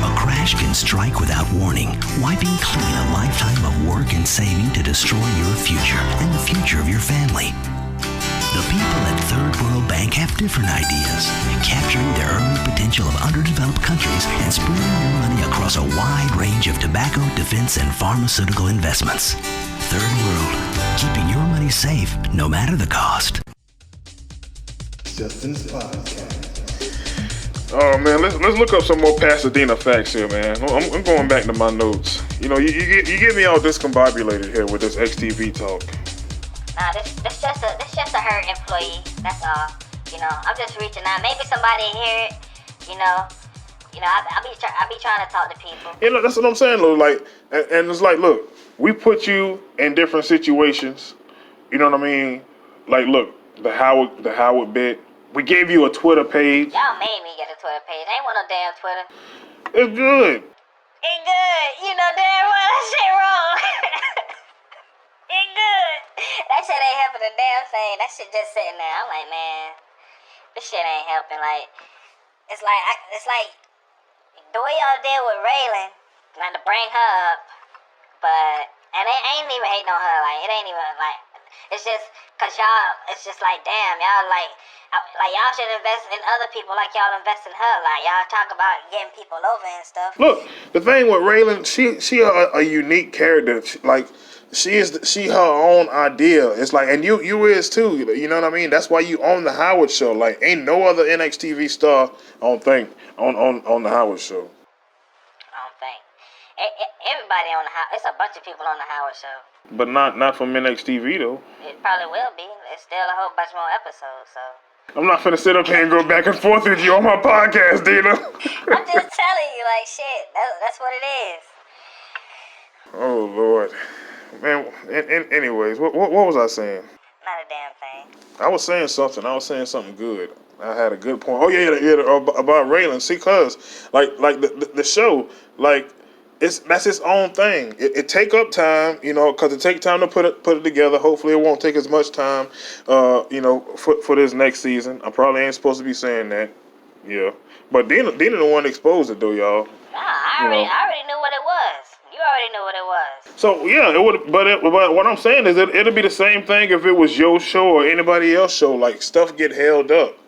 A crash can strike without warning, wiping clean a lifetime of work and saving to destroy your future and the future of your family. The people at Third World Bank have different ideas, capturing the early potential of underdeveloped countries and spreading your money across a wide range of tobacco, defense, and pharmaceutical investments. Third World, keeping your money safe no matter the cost. Justin's Podcast. Oh man, let's look up some more Pasadena facts here, man. I'm going back to my notes. You know, you get me all discombobulated here with this XTV talk. Nah, this just a hurt employee. That's all. You know, I'm just reaching out. Maybe somebody hear it. You know, I be trying to talk to people. You know, that's what I'm saying, Lou. Like, and it's like, look, we put you in different situations. You know what I mean? Like, look, the Howard bit. We gave you a Twitter page. Y'all made me get a Twitter page. I ain't want no damn Twitter. It's good. It's good. You know damn well that shit wrong. It's good. That shit ain't helping a damn thing. That shit just sitting there. I'm like, man, this shit ain't helping. Like, it's like the way y'all did with Raylan, not to bring her up, but and I ain't even hating on her. Like, it ain't even like. It's just cause y'all. It's just like, damn, y'all like y'all should invest in other people like y'all invest in her. Like y'all talk about getting people over and stuff. Look, the thing with Raylan, she a unique character. She her own idea. It's like, and you is too. You know what I mean? That's why you own the Howard Show. Like, ain't no other NXTV star on the Howard Show. I don't think. Everybody on the Howard. It's a bunch of people on the Howard Show. But not from NXTV though. It probably will be. It's still a whole bunch more episodes. So. I'm not finna sit up here and go back and forth with you on my podcast, Dina. I'm just telling you, like, shit. That's what it is. Oh Lord, man. Anyways, what was I saying? Not a damn thing. I was saying something good. I had a good point. Oh yeah, about Raylan. See, cause like the show, like that's its own thing. It take up time, you know, cause it take time to put it together. Hopefully, it won't take as much time, you know, for this next season. I probably ain't supposed to be saying that. Yeah, but Dina the one exposed it though, y'all. Nah, I already knew what it was. You already knew what it was. So yeah, it would. But what I'm saying is, it'll be the same thing if it was your show or anybody else's show. Like, stuff get held up.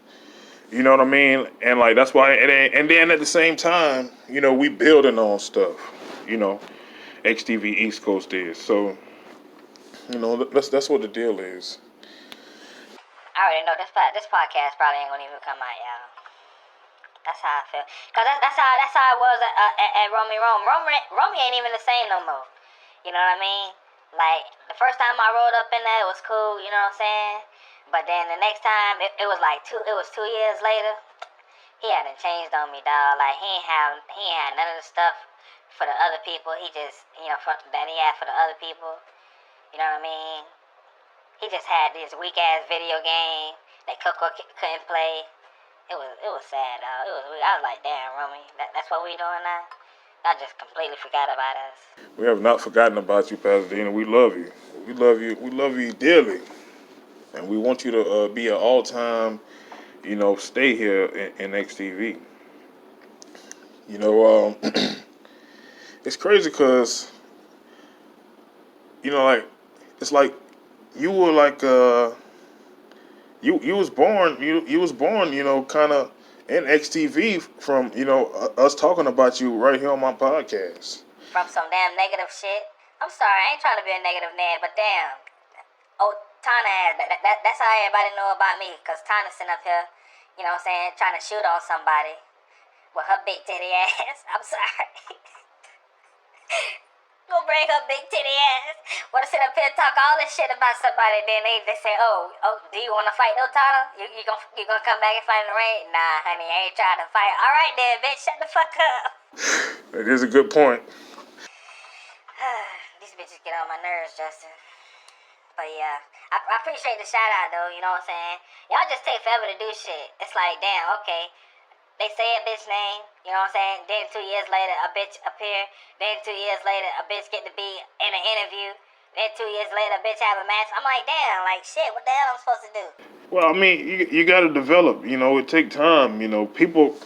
You know what I mean? And like, that's why it ain't. And then at the same time, you know, we building on stuff. You know, XTV East Coast is. So, you know, that's what the deal is. I already know this podcast probably ain't gonna even come out, y'all. That's how I feel. Cause that's how it was at Romy Rome. Romy ain't even the same no more. You know what I mean? Like, the first time I rolled up in there, it was cool. You know what I'm saying? But then the next time, it was like 2 years later. He hadn't changed on me, dog. Like, he ain't had none of the stuff for the other people. He just, you know, that he had for the other people. You know what I mean? He just had this weak ass video game that Coco couldn't play. It was sad, dog. I was like, damn, Romy, that's what we doing now. I just completely forgot about us. We have not forgotten about you, Pasadena. We love you. We love you. We love you dearly, and we want you to be an all-time, you know, stay here in XTV. You know, it's crazy because, you know, like, it's like you were like you was born, you know, kind of in XTV from, you know, us talking about you right here on my podcast. From some damn negative shit. I'm sorry, I ain't trying to be a negative Ned, but damn. Oh, Tana, that's how everybody know about me, because Tana sitting up here, you know what I'm saying, trying to shoot on somebody with her big titty ass. I'm sorry. Go bring her big titty ass. Wanna sit up here and talk all this shit about somebody, then they say, oh, do you wanna fight though, Tana? You gonna come back and fight in the rain? Nah, honey, I ain't trying to fight. Alright then, bitch, shut the fuck up. That is a good point. These bitches get on my nerves, Justin. But yeah, I appreciate the shout out though. You know what I'm saying? Y'all just take forever to do shit. It's like, damn, okay. They say a bitch name, you know what I'm saying? Then 2 years later, a bitch appear. Then 2 years later, a bitch get to be in an interview. Then 2 years later, a bitch have a match. I'm like, damn, like shit. What the hell I'm supposed to do? Well, I mean, you got to develop. You know, it take time. You know, people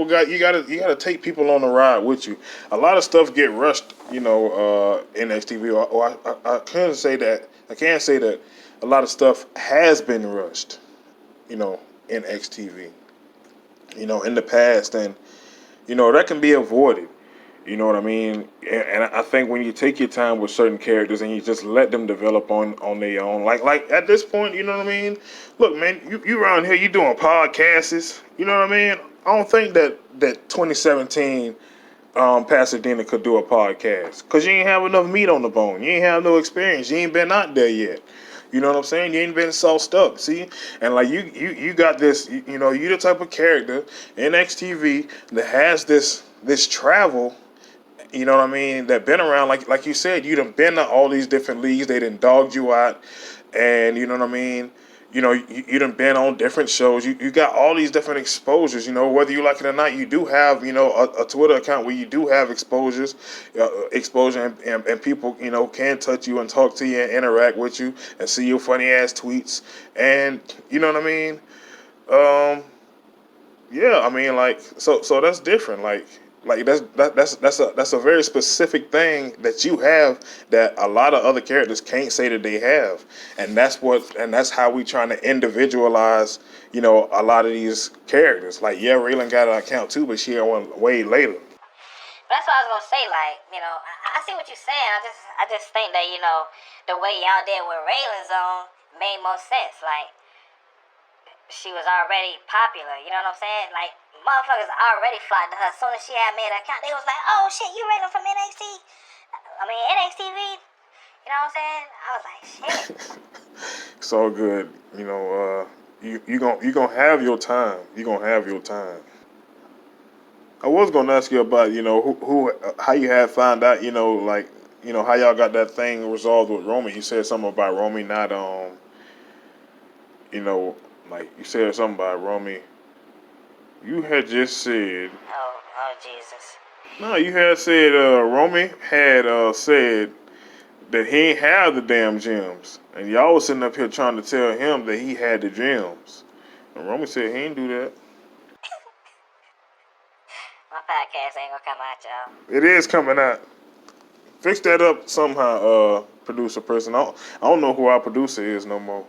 got you got to take people on the ride with you. A lot of stuff get rushed. You know, in XTV. Or I can't say that. I can't say that a lot of stuff has been rushed. You know, in XTV. You know, in the past, and you know that can be avoided. You know what I mean? And I think when you take your time with certain characters and you just let them develop on their own, like at this point, you know what I mean? Look, man, you around here, you doing podcasts. You know what I mean? I don't think that 2017 Pasadena could do a podcast because you ain't have enough meat on the bone. You ain't have no experience. You ain't been out there yet. You know what I'm saying? You ain't been sauced up. See, and like you got this. You know, you the type of character in XTV that has this travel. You know what I mean? That been around, like you said, you done been to all these different leagues. They done dogged you out, and you know what I mean. You know, you done been on different shows. You got all these different exposures. You know, whether you like it or not, you do have a Twitter account where you do have exposure, and people can touch you and talk to you and interact with you and see your funny ass tweets, and you know what I mean. Yeah, I mean, like, so that's different. Like that's a very specific thing that you have that a lot of other characters can't say that they have, and that's how we trying to individualize, a lot of these characters. Like, yeah, Raylan got an account too, but she had one way later. That's what I was gonna say. Like, I see what you're saying. I just think that the way y'all did with Raylan's on made more sense. Like, she was already popular. You know what I'm saying? Like, motherfuckers already flocked to her. As soon as she had made an account, they was like, "Oh shit, you Raylan from NXT? I mean NXTV." You know what I'm saying? I was like, shit. It's all good. You gonna have your time. You gonna have your time. I was gonna ask you about who how you had found out like how y'all got that thing resolved with Romy. You said something about Romy not like you said something about Romy. You had just said. Oh Jesus. No, you had said Romy had said that he ain't have the damn gems, and y'all was sitting up here trying to tell him that he had the gems, and Romy said he ain't do that. My podcast ain't gonna come out, y'all. It is coming out. Fix that up somehow, producer person. I don't know who our producer is no more.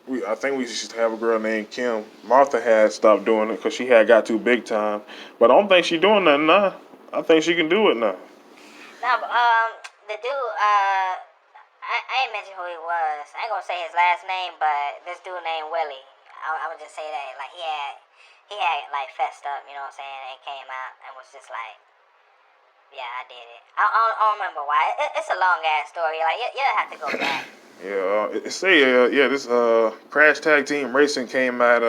I think we should have a girl named Kim. Martha had stopped doing it because she had got too big time. But I don't think she doing nothing now. I think she can do it now. Now, the dude, I ain't mention who he was. I ain't gonna say his last name, but this dude named Willie. I would just say that, like, he had like fessed up, you know what I'm saying, and came out and was just like, yeah, I did it. I don't remember why. It's a long ass story. Like, you'll have to go back. This Crash Tag Team Racing came out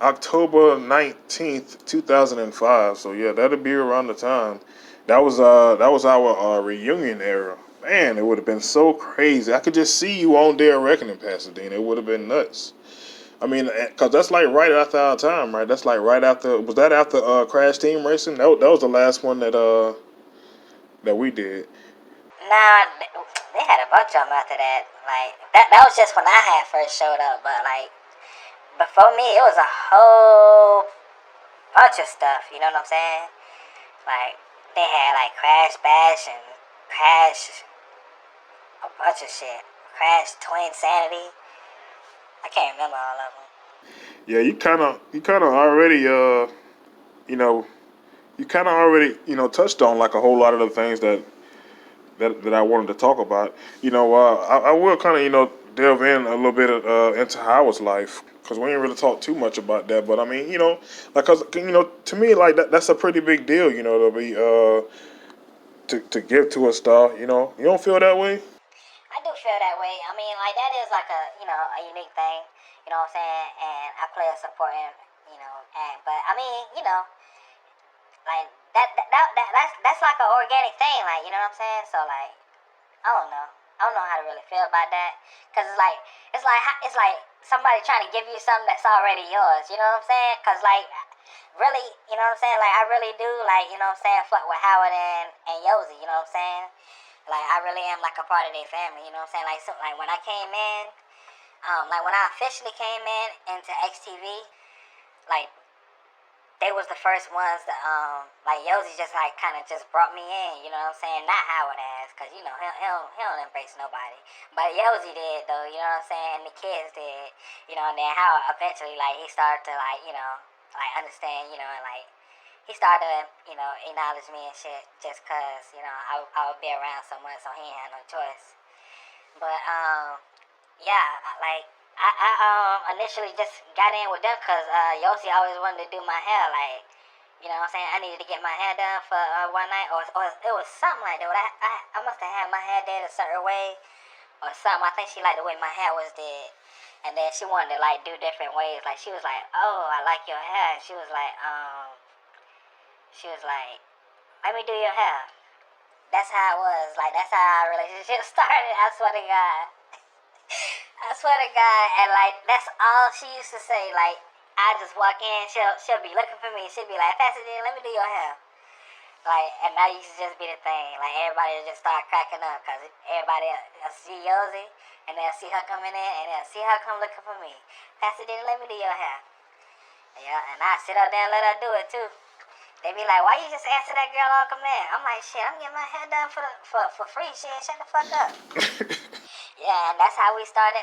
October 19th, 2005. So yeah, that'll be around the time. That was our reunion era. Man, it would have been so crazy. I could just see you on there reckoning, Pasadena. It would have been nuts. I mean, because that's like right after our time, right? That's like right after. Was that after Crash Team Racing? That was the last one that we did. Nah, they had a bunch of them after that. Like, that was just when I had first showed up. But, like, before me, it was a whole bunch of stuff. You know what I'm saying? Like, they had, like, Crash Bash and Crash, a bunch of shit. Crash Twin Sanity. I can't remember all of them. Yeah, you kind of already, touched on, like, a whole lot of the things that I wanted to talk about. I will kind of, delve in a little bit into Howard's life, because we ain't really talked too much about that. But I mean, like, cause to me, like, that's a pretty big deal, to be to give to a star. You don't feel that way? I do feel that way. I mean, like, that is like a unique thing. You know what I'm saying? And I play a supporting, act. But I mean, like, that's like an organic thing. Like, you know what I'm saying? So, like, I don't know. I don't know how to really feel about that, cause it's like somebody trying to give you something that's already yours. You know what I'm saying? Cause like really, you know what I'm saying? Like I really do like, you know what I'm saying, fuck with Howard and Yosi, you know what I'm saying? Like I really am like a part of their family, you know what I'm saying? Like so, like when I came in, like when I officially came in into XTV, like they was the first ones that like Yosi just like kind of just brought me in, you know what I'm saying? Not Howard ass, cause you know he don't embrace nobody, but Yosi did though, you know what I'm saying? And the kids did, you know. And then Howard eventually like he started to like, you know, like understand, you know, and like he started to, you know, acknowledge me and shit just cause, you know, I would be around so much, so he ain't had no choice. But yeah, like I initially just got in with them because Yossi always wanted to do my hair. Like, you know what I'm saying? I needed to get my hair done for one night, or it was something like that. I must have had my hair did a certain way or something. I think she liked the way my hair was did. And then she wanted to like do different ways. Like she was like, "Oh, I like your hair." She was like, "Let me do your hair." That's how it was. Like that's how our relationship started. I swear to God. I swear to God, and like that's all she used to say. Like I just walk in, she'll be looking for me. She'll be like, "Pasadena, let me do your hair." Like, and that used to just be the thing. Like everybody would just start cracking up because everybody will see Yosi and they'll see her coming in and they'll see her come looking for me. Pasadena, let me do your hair. Yeah, and I sit up there and let her do it too. They be like, "Why you just answer that girl on command?" I'm like, "Shit, I'm getting my hair done for free. Shit, shut the fuck up." Yeah, and that's how we started.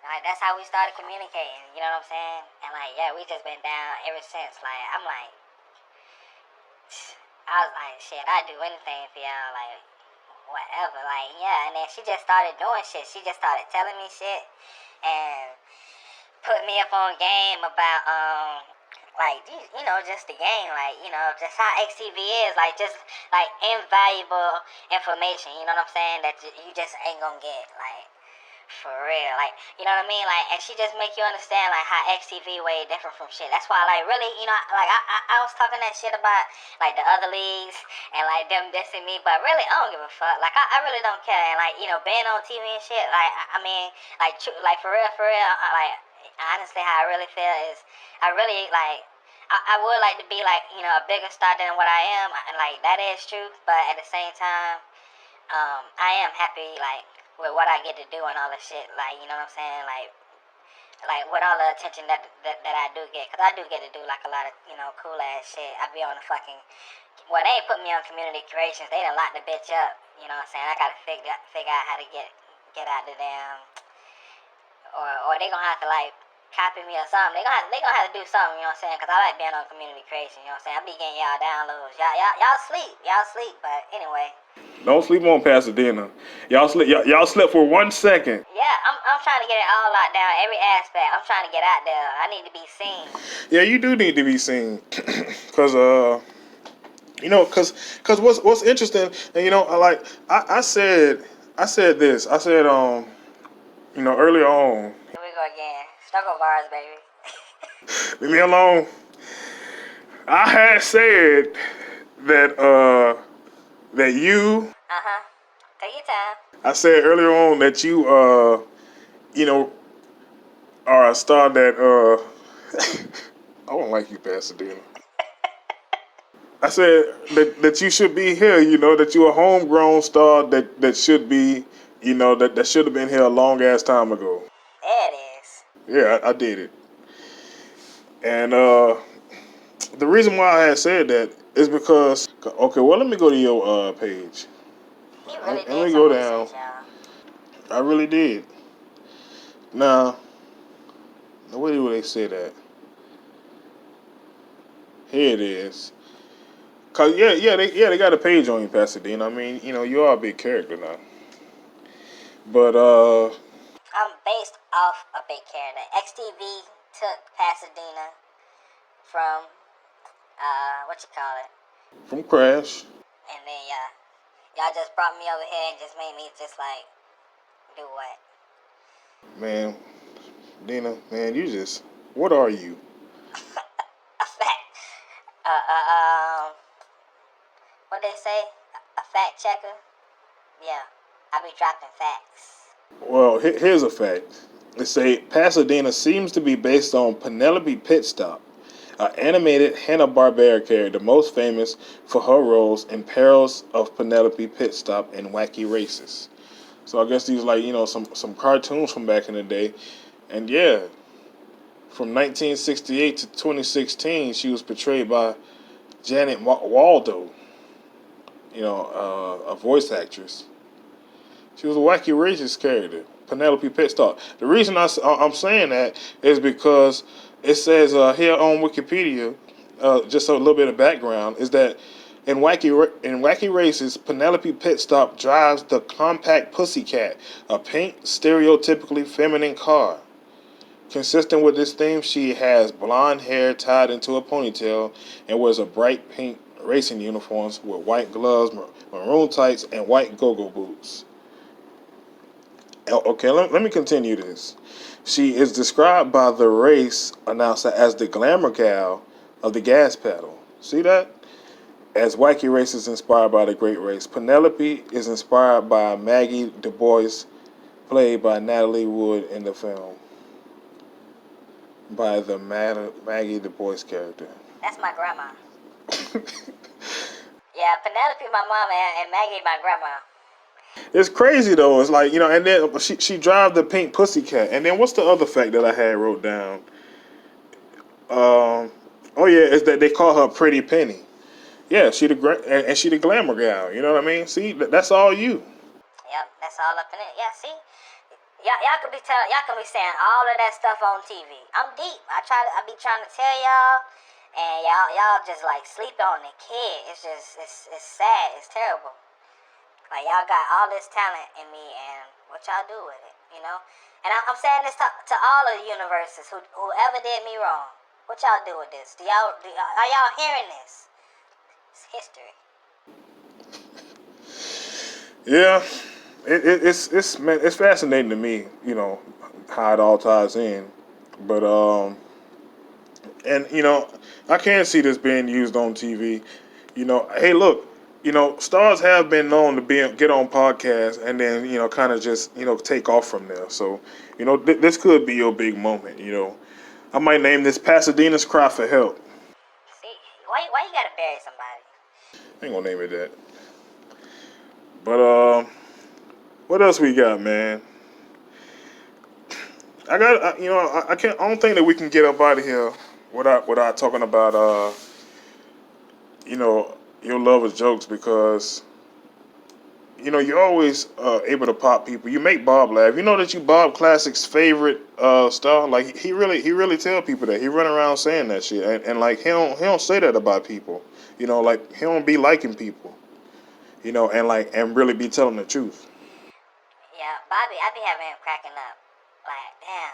Like that's how we started communicating. You know what I'm saying? And like, yeah, we just been down ever since. Like, I'm like, I was like, shit, I'd do anything for y'all. Like, whatever. Like, yeah. And then she just started doing shit. She just started telling me shit and put me up on game about like, you know, just the game, like, you know, just how XTV is, like, just, like, invaluable information, you know what I'm saying, that you just ain't gonna get, like, for real, like, you know what I mean, like, and she just make you understand, like, how XTV way different from shit. That's why, like, really, you know, like, I was talking that shit about, like, the other leagues, and, like, them dissing me, but really, I don't give a fuck, like, I really don't care, and, like, you know, being on TV and shit, like, I mean, like, like, for real, like, honestly, how I really feel is, I really, like, I would like to be, like, you know, a bigger star than what I am, and, like, that is true, but at the same time, I am happy, like, with what I get to do and all this shit, like, you know what I'm saying, like, with all the attention that I do get, because I do get to do, like, a lot of, you know, cool-ass shit. I be on the fucking, well, they ain't put me on community creations, they done locked the bitch up, you know what I'm saying, I gotta figure out how to get out the damn, or they gonna have to, like, copy me or something. They gonna have to do something, you know what I'm saying? Because I like being on community creation, you know what I'm saying? I be getting y'all downloads. Y'all sleep, but anyway. Don't sleep on Pasadena. Y'all slept for 1 second. Yeah, I'm trying to get it all locked down, every aspect. I'm trying to get out there. I need to be seen. Yeah, you do need to be seen. Cause you know, cause what's interesting, and you know, like I said this. I said you know, earlier on. Here we go again. Struggle bars, baby. Leave me alone. I had said that that you. Take your time. I said earlier on that you you know, are a star that I don't like you, Pasadena. I said that you should be here. You know, that you're a homegrown star that should be, you know, that should have been here a long ass time ago. There it is. Yeah, I did it. And the reason why I had said that is because, okay, well, let me go to your page. He really Let did me some go research, down. y'all. I really did. Now, where do they say that? Here it is. Cause they got a page on you, Pasadena. I mean, you know, you are a big character now. But I'm based off a big character. XTV took Pasadena from what you call it? From Crash. And then y'all just brought me over here and just made me just like do what? Man, Dina, man, you just, what are you? A fact. What they say? A fact checker? Yeah. I be dropping facts. Well, here's a fact. They say Pasadena seems to be based on Penelope Pitstop, an animated Hanna-Barbera character most famous for her roles in Perils of Penelope Pitstop and Wacky Races. So I guess these some cartoons from back in the day. And yeah, from 1968 to 2016, she was portrayed by Janet Waldo, a voice actress. She was a Wacky Races character, Penelope Pitstop. The reason I'm saying that is because it says here on Wikipedia, just a little bit of background, is that in Wacky Races, Penelope Pitstop drives the compact Pussycat, a pink, stereotypically feminine car. Consistent with this theme, she has blonde hair tied into a ponytail and wears a bright pink racing uniforms with white gloves, maroon tights, and white go-go boots. Okay, let me continue this. She is described by the race announcer as the glamour gal of the gas pedal. See that? As Wacky Race is inspired by the Great Race, Penelope is inspired by Maggie Du Bois, played by Natalie Wood in the film. By the Maggie Du Bois character. That's my grandma. Yeah, Penelope my mama and Maggie my grandma. It's crazy though. It's like, and then she drive the pink Pussycat. And then what's the other fact that I had wrote down? Oh yeah, is that they call her Pretty Penny. Yeah, she the glamour gal. You know what I mean? See, that's all you. Yep, that's all up in it. Yeah, see, y'all could be saying all of that stuff on TV. I'm deep. I be trying to tell y'all, and y'all just like sleep on the kid. It's sad. It's terrible. Like, y'all got all this talent in me, and what y'all do with it, And I'm saying this to all of the universes whoever did me wrong. What y'all do with this? Are y'all hearing this? It's history. Yeah, it's fascinating to me, how it all ties in. But and I can see this being used on TV. Hey, look. Stars have been known to get on podcasts and then, kind of just, take off from there. So, this could be your big moment, I might name this Pasadena's Cry for Help. See, why you gotta bury somebody? I ain't gonna name it that. But, what else we got, man? I don't think that we can get up out of here without talking about, your love of jokes, because you're always able to pop people. You make Bob laugh. You know that you Bob Classic's favorite star. Like, he really tell people that. He run around saying that shit, and like he don't say that about people. Like, he don't be liking people. And really be telling the truth. Yeah, Bobby, I be having him cracking up. Like, damn.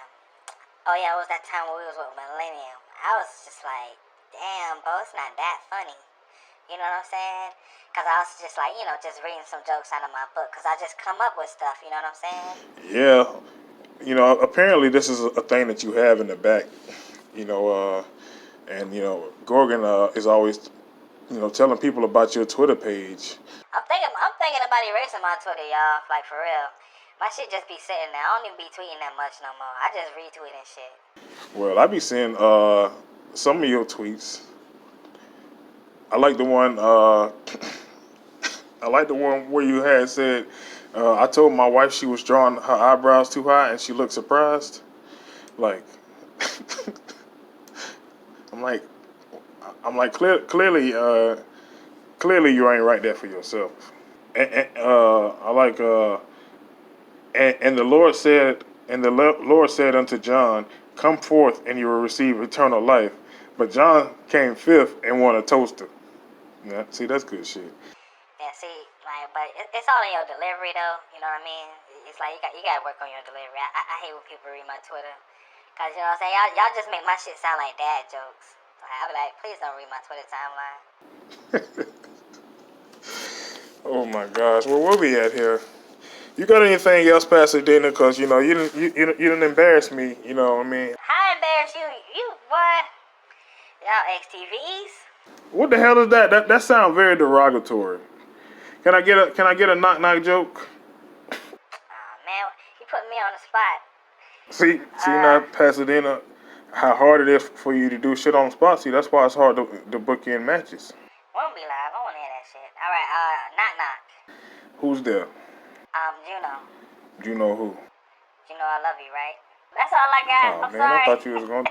Oh yeah, it was that time when we was with Millennium. I was just like, damn, bro, it's not that funny. You know what I'm saying? Because I was just like, just reading some jokes out of my book. Because I just come up with stuff, you know what I'm saying? Yeah. Apparently this is a thing that you have in the back. And, Gorgon is always, telling people about your Twitter page. I'm thinking about erasing my Twitter, y'all. Like, for real. My shit just be sitting there. I don't even be tweeting that much no more. I just retweet and shit. Well, I be seeing some of your tweets. I like the one. I like the one where you had said, "I told my wife she was drawing her eyebrows too high, and she looked surprised." Like, I'm like, clearly, you ain't right there for yourself. And I like, and the Lord said, unto John, "Come forth, and you will receive eternal life." But John came fifth and won a toaster. Yeah, see, that's good shit. Yeah, see, like, but it's all in your delivery, though. You know what I mean? It's like you gotta work on your delivery. I hate when people read my Twitter, cause you know what I'm saying. Y'all just make my shit sound like dad jokes. I be like, please don't read my Twitter timeline. Oh my gosh, well, where we at here? You got anything else, Pasadena? Cause you didn't embarrass me. You know what I mean? How embarrass you? You what? Y'all XTVs? What the hell is that? That sounds very derogatory. Can I get a knock joke? spot. See now, Pasadena, how hard it is for you to do shit on the spot. See, that's why it's hard to book in matches. Won't be live. I want to hear that shit. All right, knock knock. Who's there? Juno. Juno who? Juno, I love you, right? That's all I got. Oh I'm man, sorry. I thought you was going.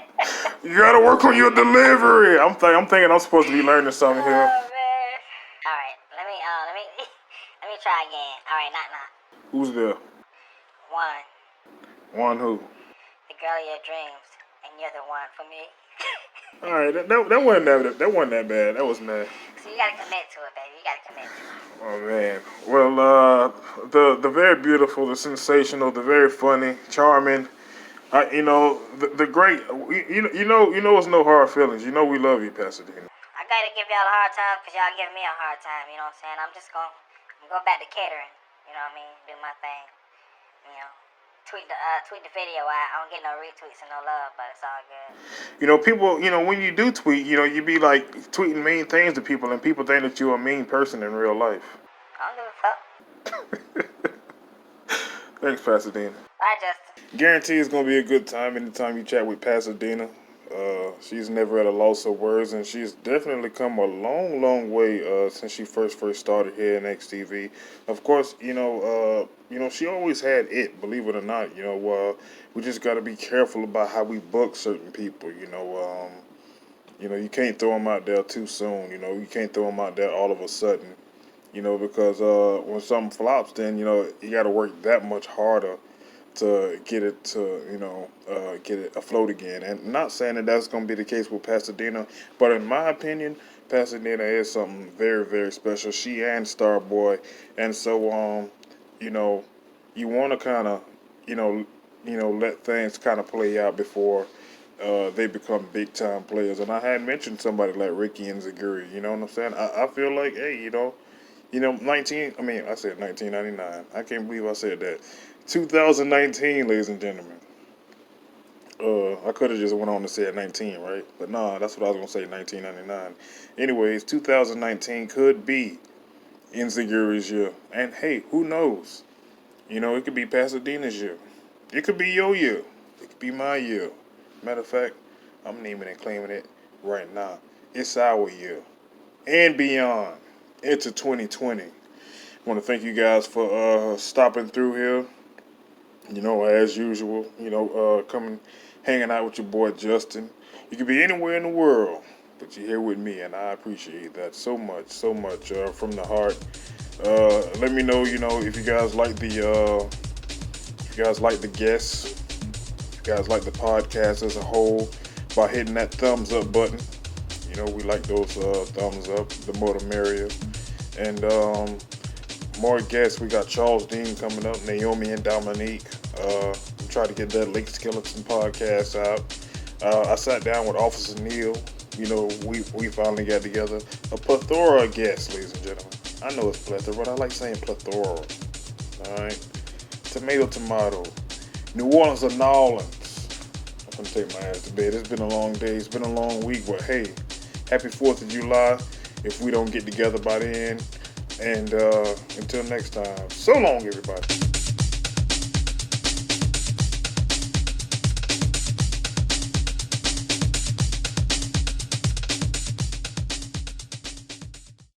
You gotta work on your delivery. I'm thinking I'm supposed to be learning something here. Oh man. All right, let me let me try again. All right, knock knock. Who's there? One. One who? The girl of your dreams, and you're the one for me. All right, that wasn't that bad. That was mad. So you gotta commit to it, baby. You gotta commit to it. Oh man. Well, the very beautiful, the sensational, the very funny, charming. The great. You know, it's no hard feelings. You know, we love you, Pasadena. I gotta give y'all a hard time because y'all giving me a hard time. You know what I'm saying? I'm gonna go back to catering. You know what I mean? Do my thing. You know. Tweet the video out. I don't get no retweets and no love, but it's all good. You know, people, when you do tweet, you be like tweeting mean things to people, and people think that you're a mean person in real life. I don't give a fuck. Thanks, Pasadena. Bye, Justin. Guarantee it's gonna be a good time anytime you chat with Pasadena. She's never at a loss of words, and she's definitely come a long, long way since she first started here in XTV. Of course, she always had it. Believe it or not, we just got to be careful about how we book certain people. You can't throw them out there too soon. You can't throw them out there all of a sudden. Because when something flops, then you got to work that much harder to get it get it afloat again. And not saying that that's going to be the case with Pasadena, but in my opinion, Pasadena is something very, very special. She and Starboy, and so you want to kind of let things kind of play out before they become big time players. And I had mentioned somebody like Ricky and Zaguri. You know what I'm saying? I feel like, hey, I said 1999. I can't believe I said that. 2019, ladies and gentlemen. I could have just went on to say 19, right? But nah, that's what I was going to say, 1999. Anyways, 2019 could be Inzaguri's year. And hey, who knows? It could be Pasadena's year. It could be your year. It could be my year. Matter of fact, I'm naming and claiming it right now. It's our year. And beyond. Into 2020. I want to thank you guys for stopping through here. As usual, coming, hanging out with your boy Justin. You could be anywhere in the world, but you're here with me, and I appreciate that so much from the heart. Let me know, if you guys like the guests, if you guys like the podcast as a whole, by hitting that thumbs up button. We like those thumbs up. The more the merrier. And more guests. We got Charles Dean coming up, Naomi and Dominique. Try to get that Lake Skeleton podcast out. I sat down with Officer Neil. We finally got together. A plethora of guests, ladies and gentlemen. I know it's plethora, but I like saying plethora. Alright? Tomato. New Orleans or Nolans. I'm gonna take my ass to bed. It's been a long day. It's been a long week, but hey, happy 4th of July. If we don't get together by then. And until next time, so long, everybody.